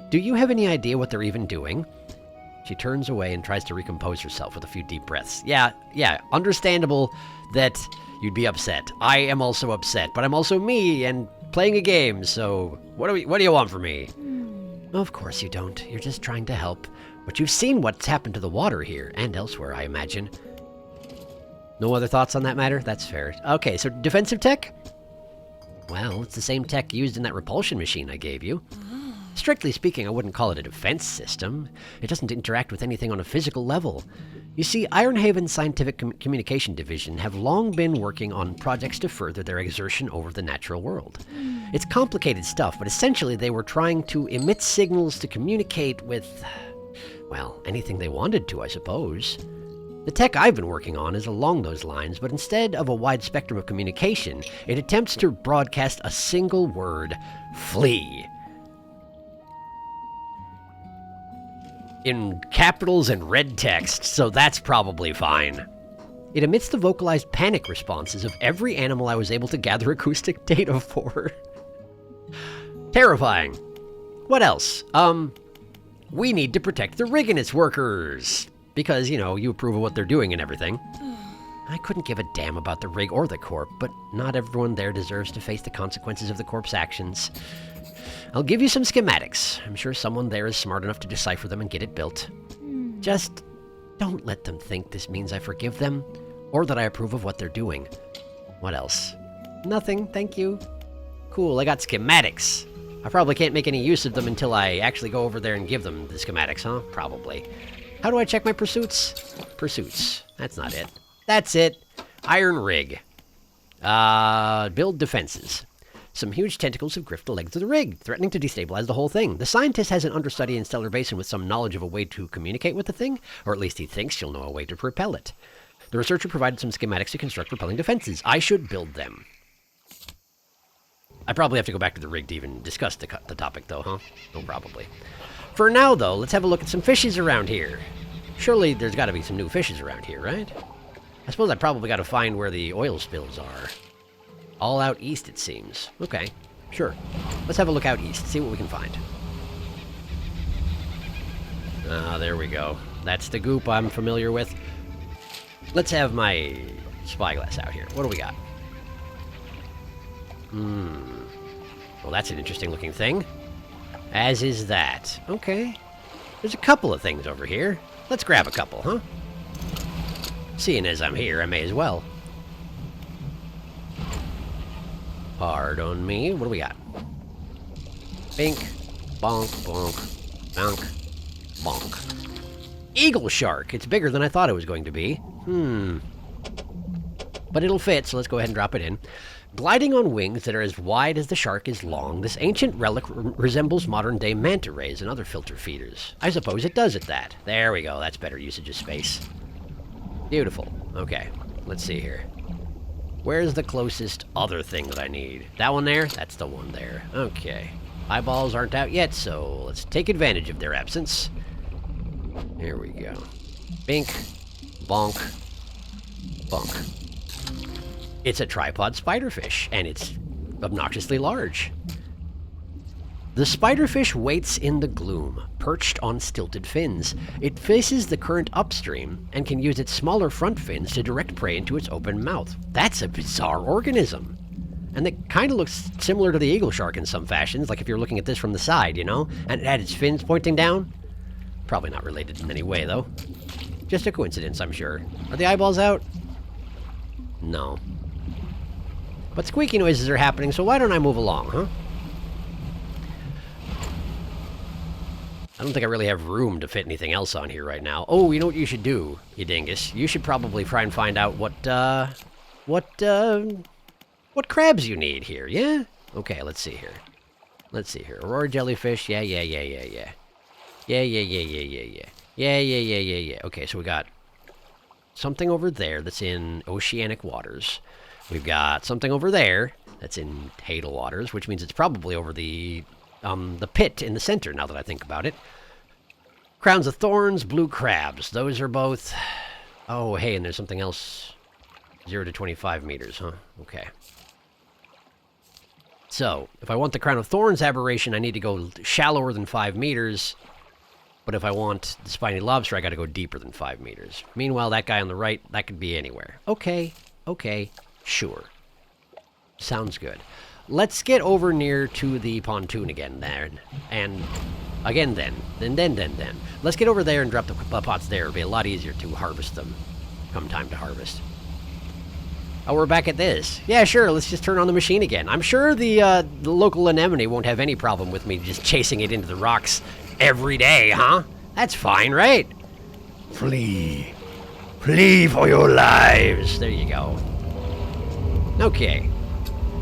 Do you have any idea what they're even doing? She turns away and tries to recompose herself with a few deep breaths. Yeah, understandable that you'd be upset. I am also upset, but I'm also me and playing a game, so what do you want from me? Of course you don't. You're just trying to help. But you've seen what's happened to the water here, and elsewhere, I imagine. No other thoughts on that matter? That's fair. Okay, so defensive tech? Well, it's the same tech used in that repulsion machine I gave you. Strictly speaking, I wouldn't call it a defense system. It doesn't interact with anything on a physical level. You see, Ironhaven's Scientific Communication Division have long been working on projects to further their exertion over the natural world. It's complicated stuff, but essentially they were trying to emit signals to communicate with, well, anything they wanted to, I suppose. The tech I've been working on is along those lines, but instead of a wide spectrum of communication, it attempts to broadcast a single word: flee. In capitals and red text, so that's probably fine. It emits the vocalized panic responses of every animal I was able to gather acoustic data for. Terrifying. What else? We need to protect the rig and its workers. Because, you know, you approve of what they're doing and everything. I couldn't give a damn about the rig or the corp, but not everyone there deserves to face the consequences of the corp's actions. I'll give you some schematics. I'm sure someone there is smart enough to decipher them and get it built. Just don't let them think this means I forgive them, or that I approve of what they're doing. What else? Nothing, thank you. Cool, I got schematics. I probably can't make any use of them until I actually go over there and give them the schematics, huh? Probably. How do I check my pursuits? Pursuits. That's not it. That's it. Iron rig. Build defenses. Some huge tentacles have gripped the legs of the rig, threatening to destabilize the whole thing. The scientist has an understudy in Stellar Basin with some knowledge of a way to communicate with the thing, or at least he thinks she'll know a way to repel it. The researcher provided some schematics to construct repelling defenses. I should build them. I probably have to go back to the rig to even discuss the topic, though, huh? Oh, probably. For now, though, let's have a look at some fishes around here. Surely there's got to be some new fishes around here, right? I suppose I probably got to find where the oil spills are. All out east, it seems. Okay, sure. Let's have a look out east, see what we can find. Ah, there we go. That's the goop I'm familiar with. Let's have my spyglass out here. What do we got? Well, that's an interesting looking thing. As is that. Okay. There's a couple of things over here. Let's grab a couple, huh? Seeing as I'm here, I may as well. Hard on me. What do we got? Bink, bonk, bonk, bonk, bonk. Eagle shark. It's bigger than I thought it was going to be. But it'll fit, so let's go ahead and drop it in. Gliding on wings that are as wide as the shark is long, this ancient relic resembles modern-day manta rays and other filter feeders. I suppose it does at that. There we go. That's better usage of space. Beautiful. Okay, let's see here. Where's the closest other thing that I need? That one there? That's the one there. Okay. Eyeballs aren't out yet, so let's take advantage of their absence. Here we go. Bink, bonk, bonk. It's a tripod spiderfish, and it's obnoxiously large. The spiderfish waits in the gloom, perched on stilted fins. It faces the current upstream and can use its smaller front fins to direct prey into its open mouth. That's a bizarre organism. And it kind of looks similar to the eagle shark in some fashions, like if you're looking at this from the side, you know? And it had its fins pointing down. Probably not related in any way, though. Just a coincidence, I'm sure. Are the eyeballs out? No. But squeaky noises are happening, so why don't I move along, huh? I don't think I really have room to fit anything else on here right now. Oh, you know what you should do, you dingus? You should probably try and find out what crabs you need here, yeah? Okay, let's see here. Let's see here. Aurora jellyfish, yeah. Yeah. Okay, so we got something over there that's in oceanic waters. We've got something over there that's in tidal waters, which means it's probably over the pit in the center, now that I think about it. Crowns of thorns, blue crabs. Those are both... Oh, hey, and there's something else. 0 to 25 meters, huh? Okay. So, if I want the crown of thorns aberration, I need to go shallower than 5 meters. But if I want the spiny lobster, I gotta go deeper than 5 meters. Meanwhile, that guy on the right, that could be anywhere. Okay, sure. Sounds good. Let's get over near to the pontoon again there. And again then. Let's get over there and drop the pots there. It'll be a lot easier to harvest them come time to harvest. Oh, we're back at this. Yeah, sure, let's just turn on the machine again. I'm sure the local anemone won't have any problem with me just chasing it into the rocks every day, huh? That's fine, right? Flee. Flee for your lives. There you go. Okay.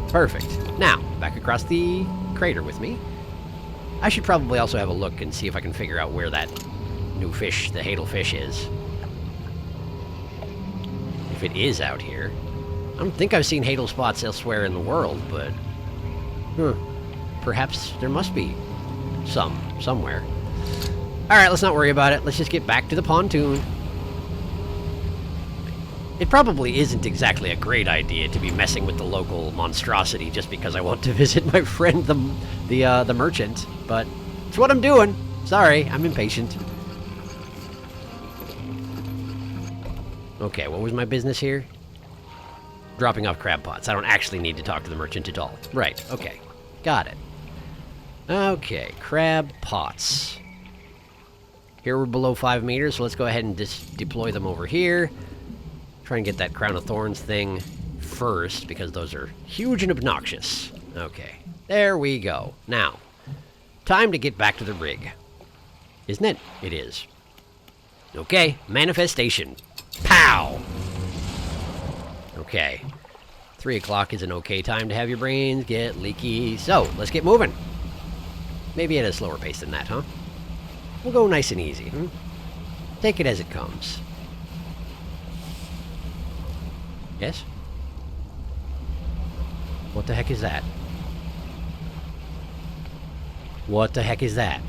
Perfect. Now, back across the crater with me. I should probably also have a look and see if I can figure out where that new fish, the hadal fish, is. If it is out here. I don't think I've seen hadal spots elsewhere in the world, but... Perhaps there must be somewhere. Alright, let's not worry about it. Let's just get back to the pontoon. It probably isn't exactly a great idea to be messing with the local monstrosity just because I want to visit my friend, the merchant, but it's what I'm doing. Sorry, I'm impatient. Okay, what was my business here? Dropping off crab pots. I don't actually need to talk to the merchant at all. Right, okay. Got it. Okay, crab pots. Here we're below 5 meters, so let's go ahead and just deploy them over here. Try and get that crown of thorns thing first, because those are huge and obnoxious. Okay, there we go. Now, time to get back to the rig. Isn't it? It is. Okay, manifestation. Pow! Okay. 3 o'clock is an okay time to have your brains get leaky. So, let's get moving. Maybe at a slower pace than that, huh? We'll go nice and easy, hmm? Take it as it comes. Yes? What the heck is that? What the heck is that?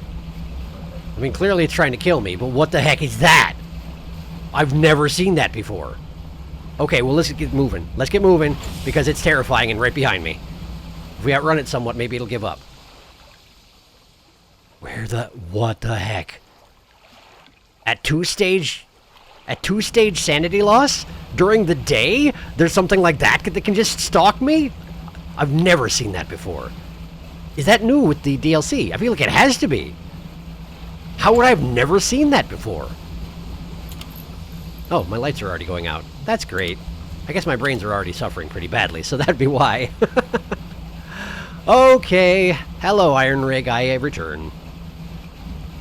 I mean, clearly it's trying to kill me, but what the heck is that? I've never seen that before. Okay, well, let's get moving. Let's get moving, because it's terrifying and right behind me. If we outrun it somewhat, maybe it'll give up. What the heck? At two-stage sanity loss? During the day? There's something like that can just stalk me? I've never seen that before. Is that new with the DLC? I feel like it has to be. How would I have never seen that before? Oh, my lights are already going out. That's great. I guess my brains are already suffering pretty badly, so that'd be why. Okay. Hello, Iron Rig. I return.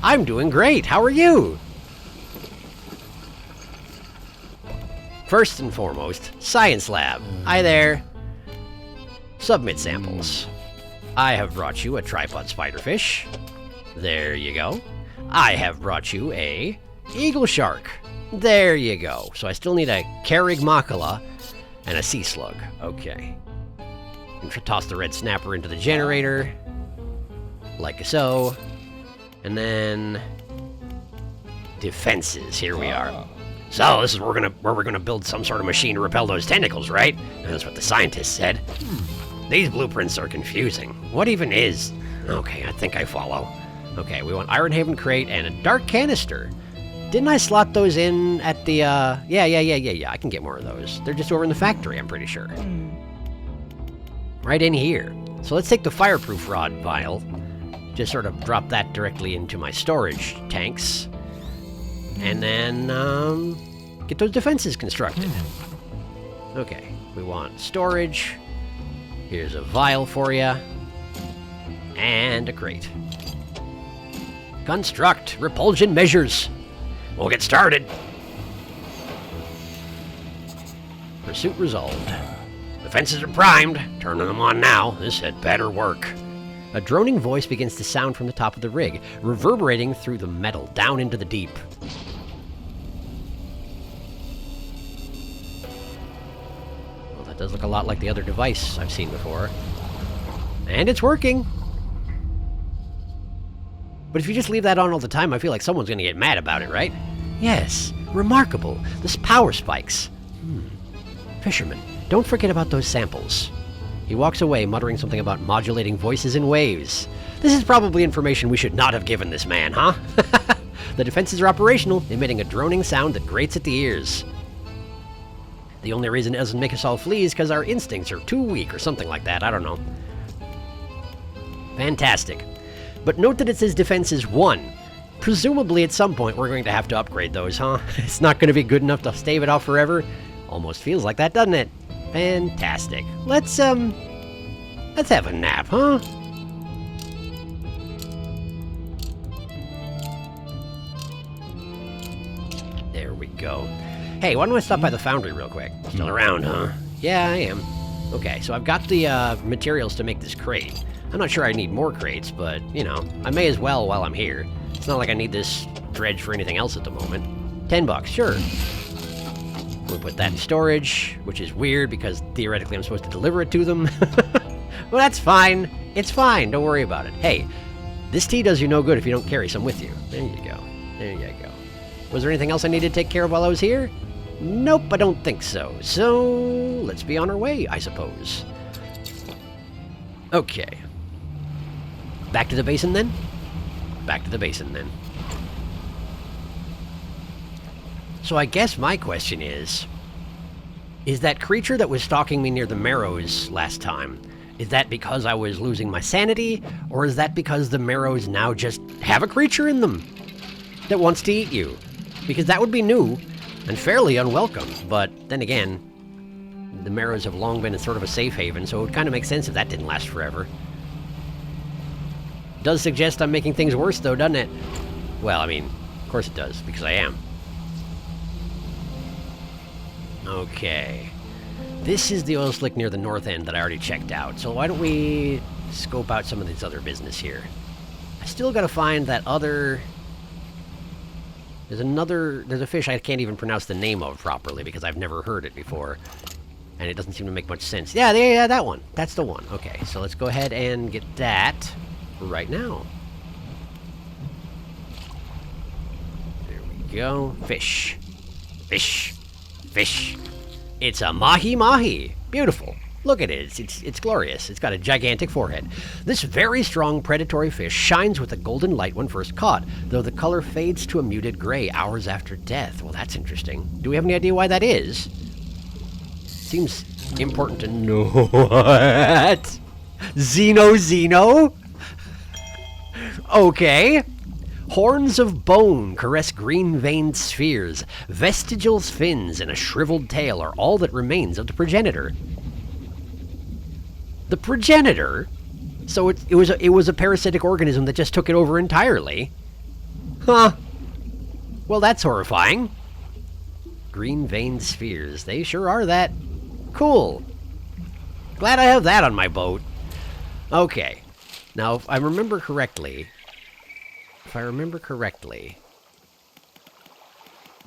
I'm doing great. How are you? First and foremost, Science Lab. Hi there. Submit samples. I have brought you a tripod spiderfish. There you go. I have brought you a eagle shark. There you go. So I still need a Carigmacula and a sea slug. Okay. And toss the red snapper into the generator. Like so. And then defenses. Here we are. So this is where we're gonna build some sort of machine to repel those tentacles, right? That's what the scientists said. These blueprints are confusing. What even is? Okay, I think I follow. Okay, we want Ironhaven crate and a dark canister. Didn't I slot those in at the, Yeah, I can get more of those. They're just over in the factory, I'm pretty sure. Right in here. So let's take the fireproof rod vial. Just sort of drop that directly into my storage tanks. And then, get those defenses constructed. Okay, we want storage. Here's a vial for you. And a crate. Construct repulsion measures. We'll get started. Pursuit resolved. Defenses are primed. Turning them on now. This had better work. A droning voice begins to sound from the top of the rig, reverberating through the metal down into the deep. Well, that does look a lot like the other device I've seen before. And it's working! But if you just leave that on all the time, I feel like someone's gonna get mad about it, right? Yes, remarkable. This power spikes. Fisherman, don't forget about those samples. He walks away, muttering something about modulating voices and waves. This is probably information we should not have given this man, huh? The defenses are operational, emitting a droning sound that grates at the ears. The only reason it doesn't make us all flee is because our instincts are too weak or something like that, I don't know. Fantastic. But note that it says defenses 1. Presumably at some point we're going to have to upgrade those, huh? It's not going to be good enough to stave it off forever. Almost feels like that, doesn't it? Fantastic. Let's have a nap, huh? There we go. Hey, why don't I stop by the foundry real quick? Still around, huh? Yeah, I am. Okay, so I've got the materials to make this crate. I'm not sure I need more crates, but, you know, I may as well while I'm here. It's not like I need this dredge for anything else at the moment. $10, sure. We'll put that in storage, which is weird because theoretically I'm supposed to deliver it to them. Well, that's fine. It's fine. Don't worry about it. Hey, this tea does you no good if you don't carry some with you. There you go. There you go. Was there anything else I needed to take care of while I was here? Nope, I don't think so. So, let's be on our way, I suppose. Okay. Back to the basin, then? Back to the basin, then. So I guess my question is that creature that was stalking me near the Marrows last time, is that because I was losing my sanity, or is that because the Marrows now just have a creature in them that wants to eat you? Because that would be new and fairly unwelcome, but then again, the Marrows have long been sort of a safe haven, so it would kind of make sense if that didn't last forever. Does suggest I'm making things worse, though, doesn't it? Well, I mean, of course it does, because I am. Okay. This is the oil slick near the north end that I already checked out, so why don't we scope out some of this other business here. I still gotta find that other... There's a fish I can't even pronounce the name of properly because I've never heard it before. And it doesn't seem to make much sense. Yeah, that one. That's the one. Okay, so let's go ahead and get that right now. There we go. Fish. Fish. Fish. It's a mahi-mahi. Beautiful. Look at it. It's glorious. It's got a gigantic forehead. This very strong predatory fish shines with a golden light when first caught, though the color fades to a muted gray hours after death. Well, that's interesting. Do we have any idea why that is? Seems important to know. What? Xeno? Okay. Horns of bone caress green-veined spheres. Vestigial fins and a shriveled tail are all that remains of the progenitor. The progenitor? So it was a parasitic organism that just took it over entirely? Huh. Well, that's horrifying. Green-veined spheres. They sure are that. Cool. Glad I have that on my boat. Okay. Now, if I remember correctly,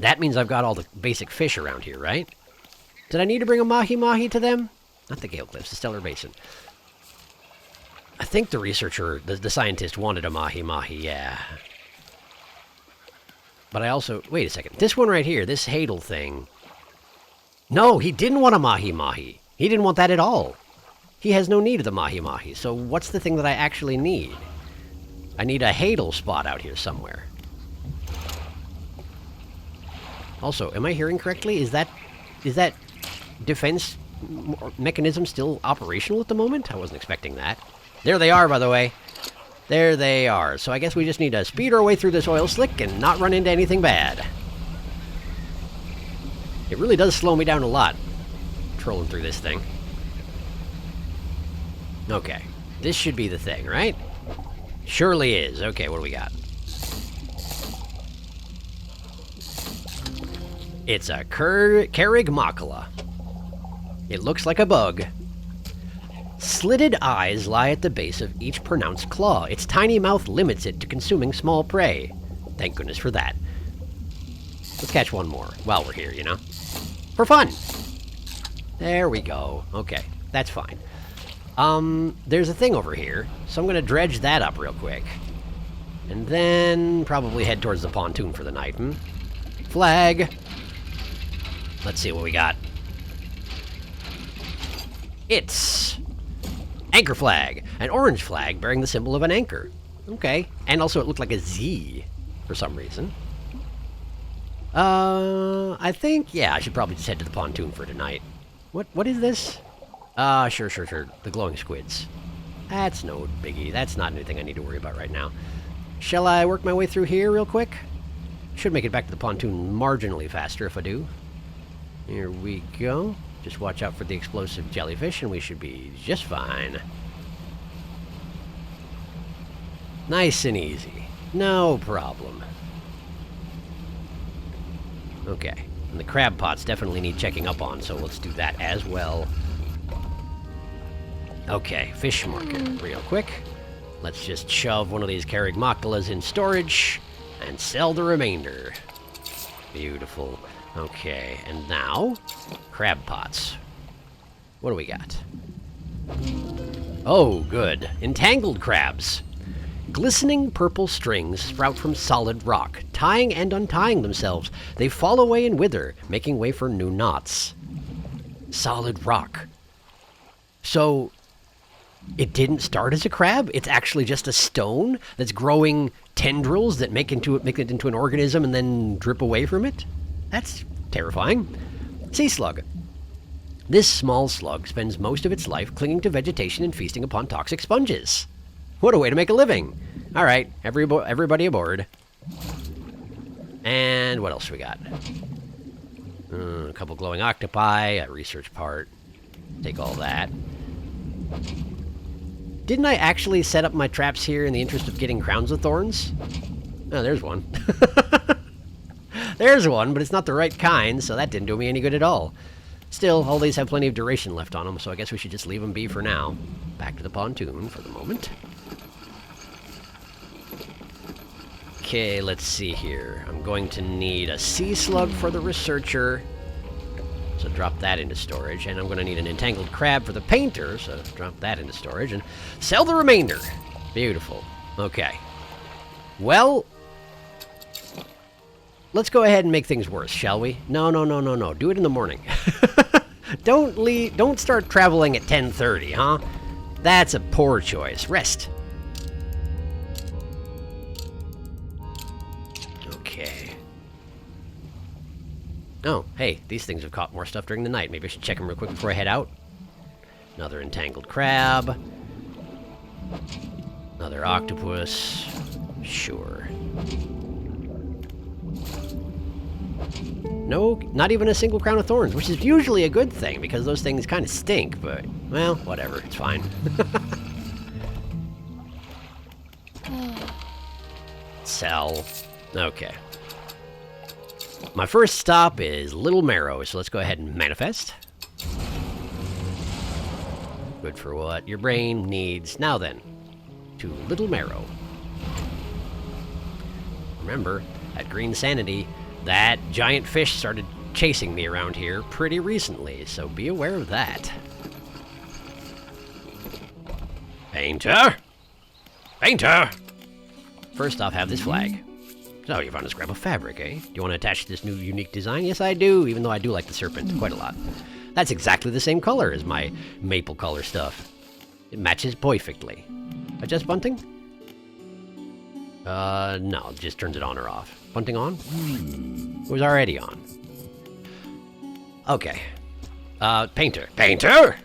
that means I've got all the basic fish around here, right? Did I need to bring a mahi-mahi to them? Not the Gale Cliffs, the Stellar Basin. I think the researcher, the scientist, wanted a mahi-mahi, yeah. But I also... Wait a second. This one right here, this Hadal thing... No, he didn't want a mahi-mahi. He didn't want that at all. He has no need of the mahi-mahi, so what's the thing that I actually need? I need a Hadal spot out here somewhere. Also, am I hearing correctly? Is that defense mechanism still operational at the moment? I wasn't expecting that. There they are, by the way. There they are. So I guess we just need to speed our way through this oil slick and not run into anything bad. It really does slow me down a lot, trolling through this thing. Okay. This should be the thing, right? Surely is. Okay, what do we got? It's a Carigmacula. It looks like a bug. Slitted eyes lie at the base of each pronounced claw. Its tiny mouth limits it to consuming small prey. Thank goodness for that. Let's catch one more while we're here, you know? For fun! There we go. Okay, that's fine. There's a thing over here, so I'm gonna dredge that up real quick. And then probably head towards the pontoon for the night, Flag! Let's see what we got. It's... Anchor flag! An orange flag bearing the symbol of an anchor. Okay. And also it looked like a Z for some reason. I think, yeah, I should probably just head to the pontoon for tonight. What is this? Sure. The glowing squids. That's no biggie. That's not anything I need to worry about right now. Shall I work my way through here real quick? Should make it back to the pontoon marginally faster if I do. Here we go. Just watch out for the explosive jellyfish and we should be just fine. Nice and easy. No problem. Okay. And the crab pots definitely need checking up on, so let's do that as well. Okay, fish market real quick. Let's just shove one of these Carigmaculas in storage and sell the remainder. Beautiful. Okay, and now, crab pots. What do we got? Oh, good. Entangled crabs. Glistening purple strings sprout from solid rock, tying and untying themselves. They fall away and wither, making way for new knots. Solid rock. So, it didn't start as a crab? It's actually just a stone that's growing tendrils that make it into an organism and then drip away from it? That's terrifying. Sea slug. This small slug spends most of its life clinging to vegetation and feasting upon toxic sponges. What a way to make a living. All right, everybody aboard. And what else we got? A couple glowing octopi, a research part. Take all that. Didn't I actually set up my traps here in the interest of getting crowns of thorns? Oh, there's one. There's one, but it's not the right kind, so that didn't do me any good at all. Still, all these have plenty of duration left on them, so I guess we should just leave them be for now. Back to the pontoon for the moment. Okay, let's see here. I'm going to need a sea slug for the researcher, so drop that into storage. And I'm going to need an entangled crab for the painter, so drop that into storage. And sell the remainder. Beautiful. Okay. Well, let's go ahead and make things worse, shall we? No. Do it in the morning. Don't start traveling at 10:30, huh? That's a poor choice. Rest. Okay. Oh, hey, these things have caught more stuff during the night. Maybe I should check them real quick before I head out. Another entangled crab. Another octopus. Sure. No, not even a single crown of thorns, which is usually a good thing because those things kind of stink, but, well, whatever, it's fine. Sell. Okay. My first stop is Little Marrow, so let's go ahead and manifest. Good for what your brain needs. Now then, to Little Marrow. Remember, at Green Sanity, that giant fish started chasing me around here pretty recently, so be aware of that. Painter! Painter! First off, have this flag. So, you found a scrap of fabric, eh? Do you want to attach this new unique design? Yes, I do, even though I do like the serpent quite a lot. That's exactly the same color as my maple color stuff. It matches perfectly. Adjust bunting? No, it just turns it on or off. Bunting on? It was already on. Okay. Painter. Painter!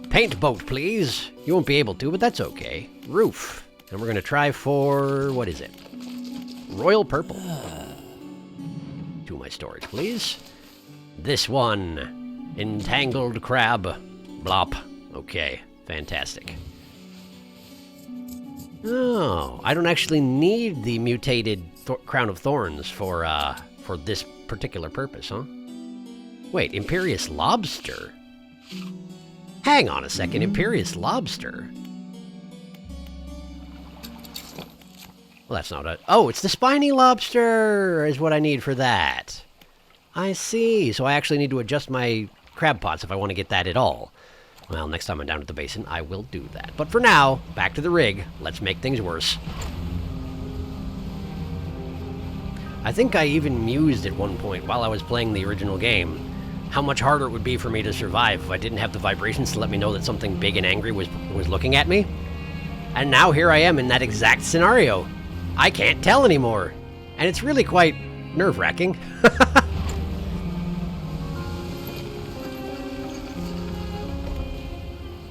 Paint boat, please. You won't be able to, but that's okay. Roof. And we're gonna try for, what is it? Royal purple. To my storage, please. This one. Entangled crab. Blop. Okay, fantastic. Oh, I don't actually need the mutated crown of thorns for this particular purpose, huh? Wait, Imperious Lobster? Hang on a second, Imperious Lobster? Well, that's not it. Oh, it's the spiny lobster is what I need for that. I see. So I actually need to adjust my crab pots if I want to get that at all. Well, next time I'm down at the basin, I will do that. But for now, back to the rig. Let's make things worse. I think I even mused at one point while I was playing the original game how much harder it would be for me to survive if I didn't have the vibrations to let me know that something big and angry was looking at me. And now here I am in that exact scenario. I can't tell anymore. And it's really quite nerve-wracking.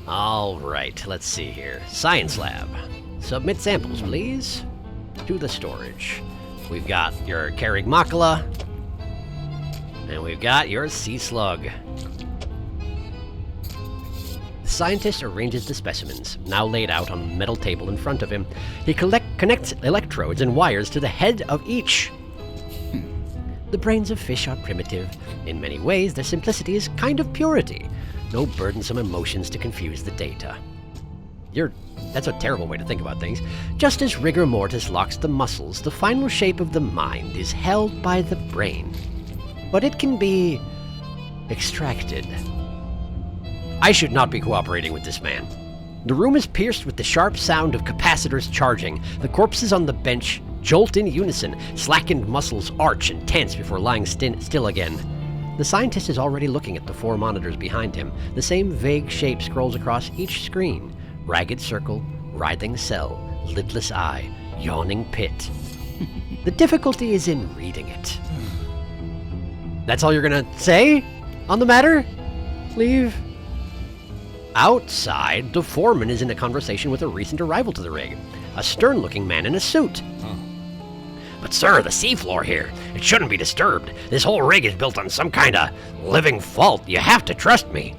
All right, let's see here. Science lab. Submit samples, please. To the storage. We've got your Carrigmacula. And we've got your sea slug. The scientist arranges the specimens, now laid out on the metal table in front of him. He connects electrodes and wires to the head of each. The brains of fish are primitive. In many ways, their simplicity is kind of purity. No burdensome emotions to confuse the data. That's a terrible way to think about things. Just as rigor mortis locks the muscles, the final shape of the mind is held by the brain. But it can be extracted. I should not be cooperating with this man. The room is pierced with the sharp sound of capacitors charging. The corpses on the bench jolt in unison. Slackened muscles arch and tense before lying still again. The scientist is already looking at the 4 monitors behind him. The same vague shape scrolls across each screen. Ragged circle, writhing cell, lidless eye, yawning pit. The difficulty is in reading it. That's all you're gonna say on the matter? Leave? Outside, the foreman is in a conversation with a recent arrival to the rig. A stern-looking man in a suit. But sir, the seafloor here, it shouldn't be disturbed. This whole rig is built on some kind of living fault. You have to trust me.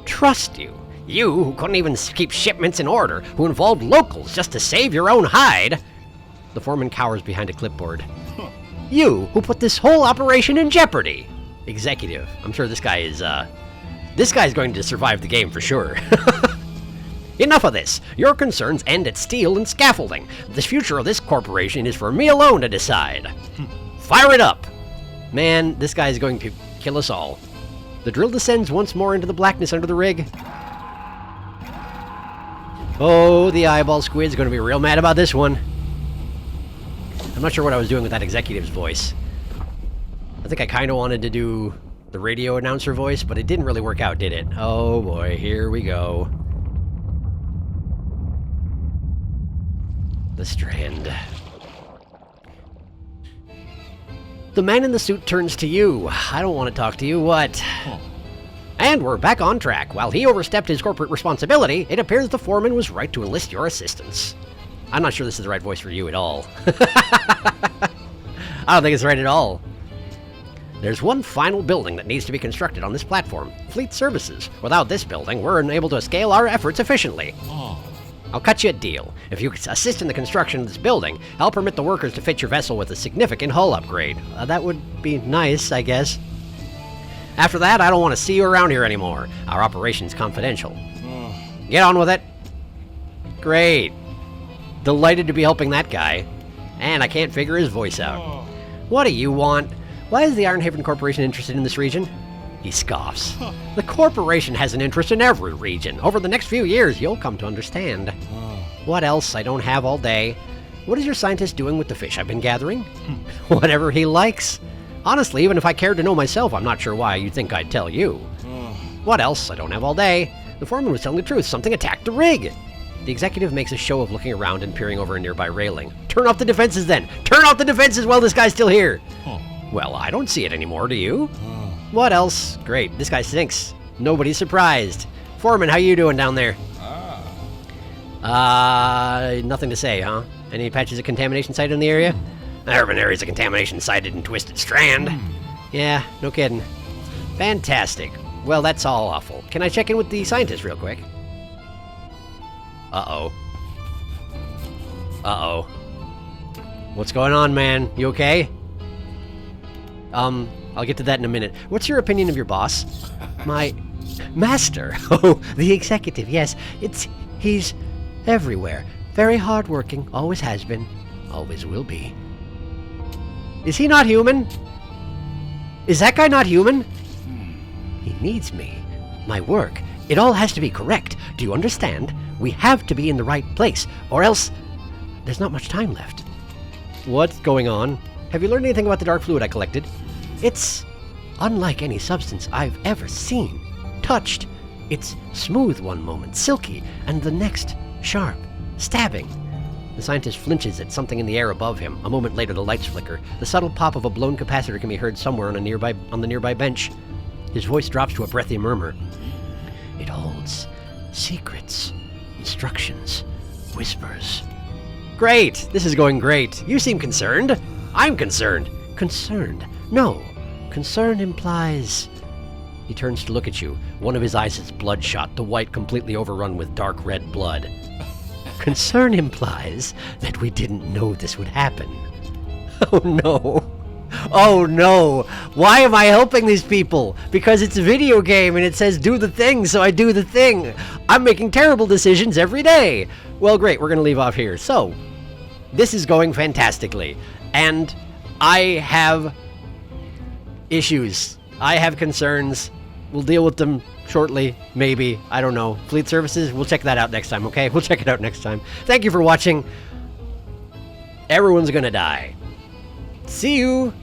Trust you? You, who couldn't even keep shipments in order, who involved locals just to save your own hide. The foreman cowers behind a clipboard. You, who put this whole operation in jeopardy. Executive. I'm sure this guy is, this guy's going to survive the game for sure. Enough of this. Your concerns end at steel and scaffolding. The future of this corporation is for me alone to decide. Fire it up. Man, this guy is going to kill us all. The drill descends once more into the blackness under the rig. Oh, the eyeball squid's going to be real mad about this one. I'm not sure what I was doing with that executive's voice. I think I kind of wanted to do the radio announcer voice, but it didn't really work out, did it? Oh boy, here we go. The Strand. The man in the suit turns to you. I don't want to talk to you, what? And we're back on track. While he overstepped his corporate responsibility, it appears the foreman was right to enlist your assistance. I'm not sure this is the right voice for you at all. I don't think it's right at all. There's one final building that needs to be constructed on this platform. Fleet services. Without this building, we're unable to scale our efforts efficiently. I'll cut you a deal. If you assist in the construction of this building, I'll permit the workers to fit your vessel with a significant hull upgrade. That would be nice, I guess. After that, I don't want to see you around here anymore. Our operation's confidential. Get on with it. Great. Delighted to be helping that guy. And I can't figure his voice out. What do you want? Why is the Ironhaven Corporation interested in this region? He scoffs. The corporation has an interest in every region. Over the next few years, you'll come to understand. What else? I don't have all day. What is your scientist doing with the fish I've been gathering? Whatever he likes. Honestly, even if I cared to know myself, I'm not sure why you'd think I'd tell you. What else? I don't have all day. The foreman was telling the truth. Something attacked the rig. The executive makes a show of looking around and peering over a nearby railing. Turn off the defenses then! Turn off the defenses while this guy's still here! Well, I don't see it anymore, do you? What else? Great, this guy stinks. Nobody's surprised. Foreman, how you doing down there? Nothing to say, huh? Any patches of contamination sighted in the area? There have been areas of contamination sighted in Twisted Strand. Yeah, no kidding. Fantastic. Well, that's all awful. Can I check in with the scientist real quick? Uh-oh. Uh-oh. What's going on, man? You okay? I'll get to that in a minute. What's your opinion of your boss? My master. Oh, the executive, yes. He's everywhere. Very hardworking, always has been, always will be. Is he not human? Is that guy not human? He needs me. My work. It all has to be correct. Do you understand? We have to be in the right place, or else there's not much time left. What's going on? Have you learned anything about the dark fluid I collected? It's unlike any substance I've ever seen. Touched. It's smooth one moment, silky, and the next, sharp, stabbing. The scientist flinches at something in the air above him. A moment later, the lights flicker. The subtle pop of a blown capacitor can be heard somewhere on the nearby bench. His voice drops to a breathy murmur. It holds secrets, instructions, whispers. Great! This is going great. You seem concerned. I'm concerned. Concerned? No. Concern implies... He turns to look at you. One of his eyes is bloodshot, the white completely overrun with dark red blood. Concern implies that we didn't know this would happen. Oh no. Oh no. Why am I helping these people? Because it's a video game and it says do the thing, so I do the thing. I'm making terrible decisions every day. Well, great, we're going to leave off here. So, this is going fantastically. And I have issues. I have concerns. We'll deal with them shortly, maybe. I don't know. Fleet services, we'll check that out next time, okay? We'll check it out next time. Thank you for watching. Everyone's gonna die. See you.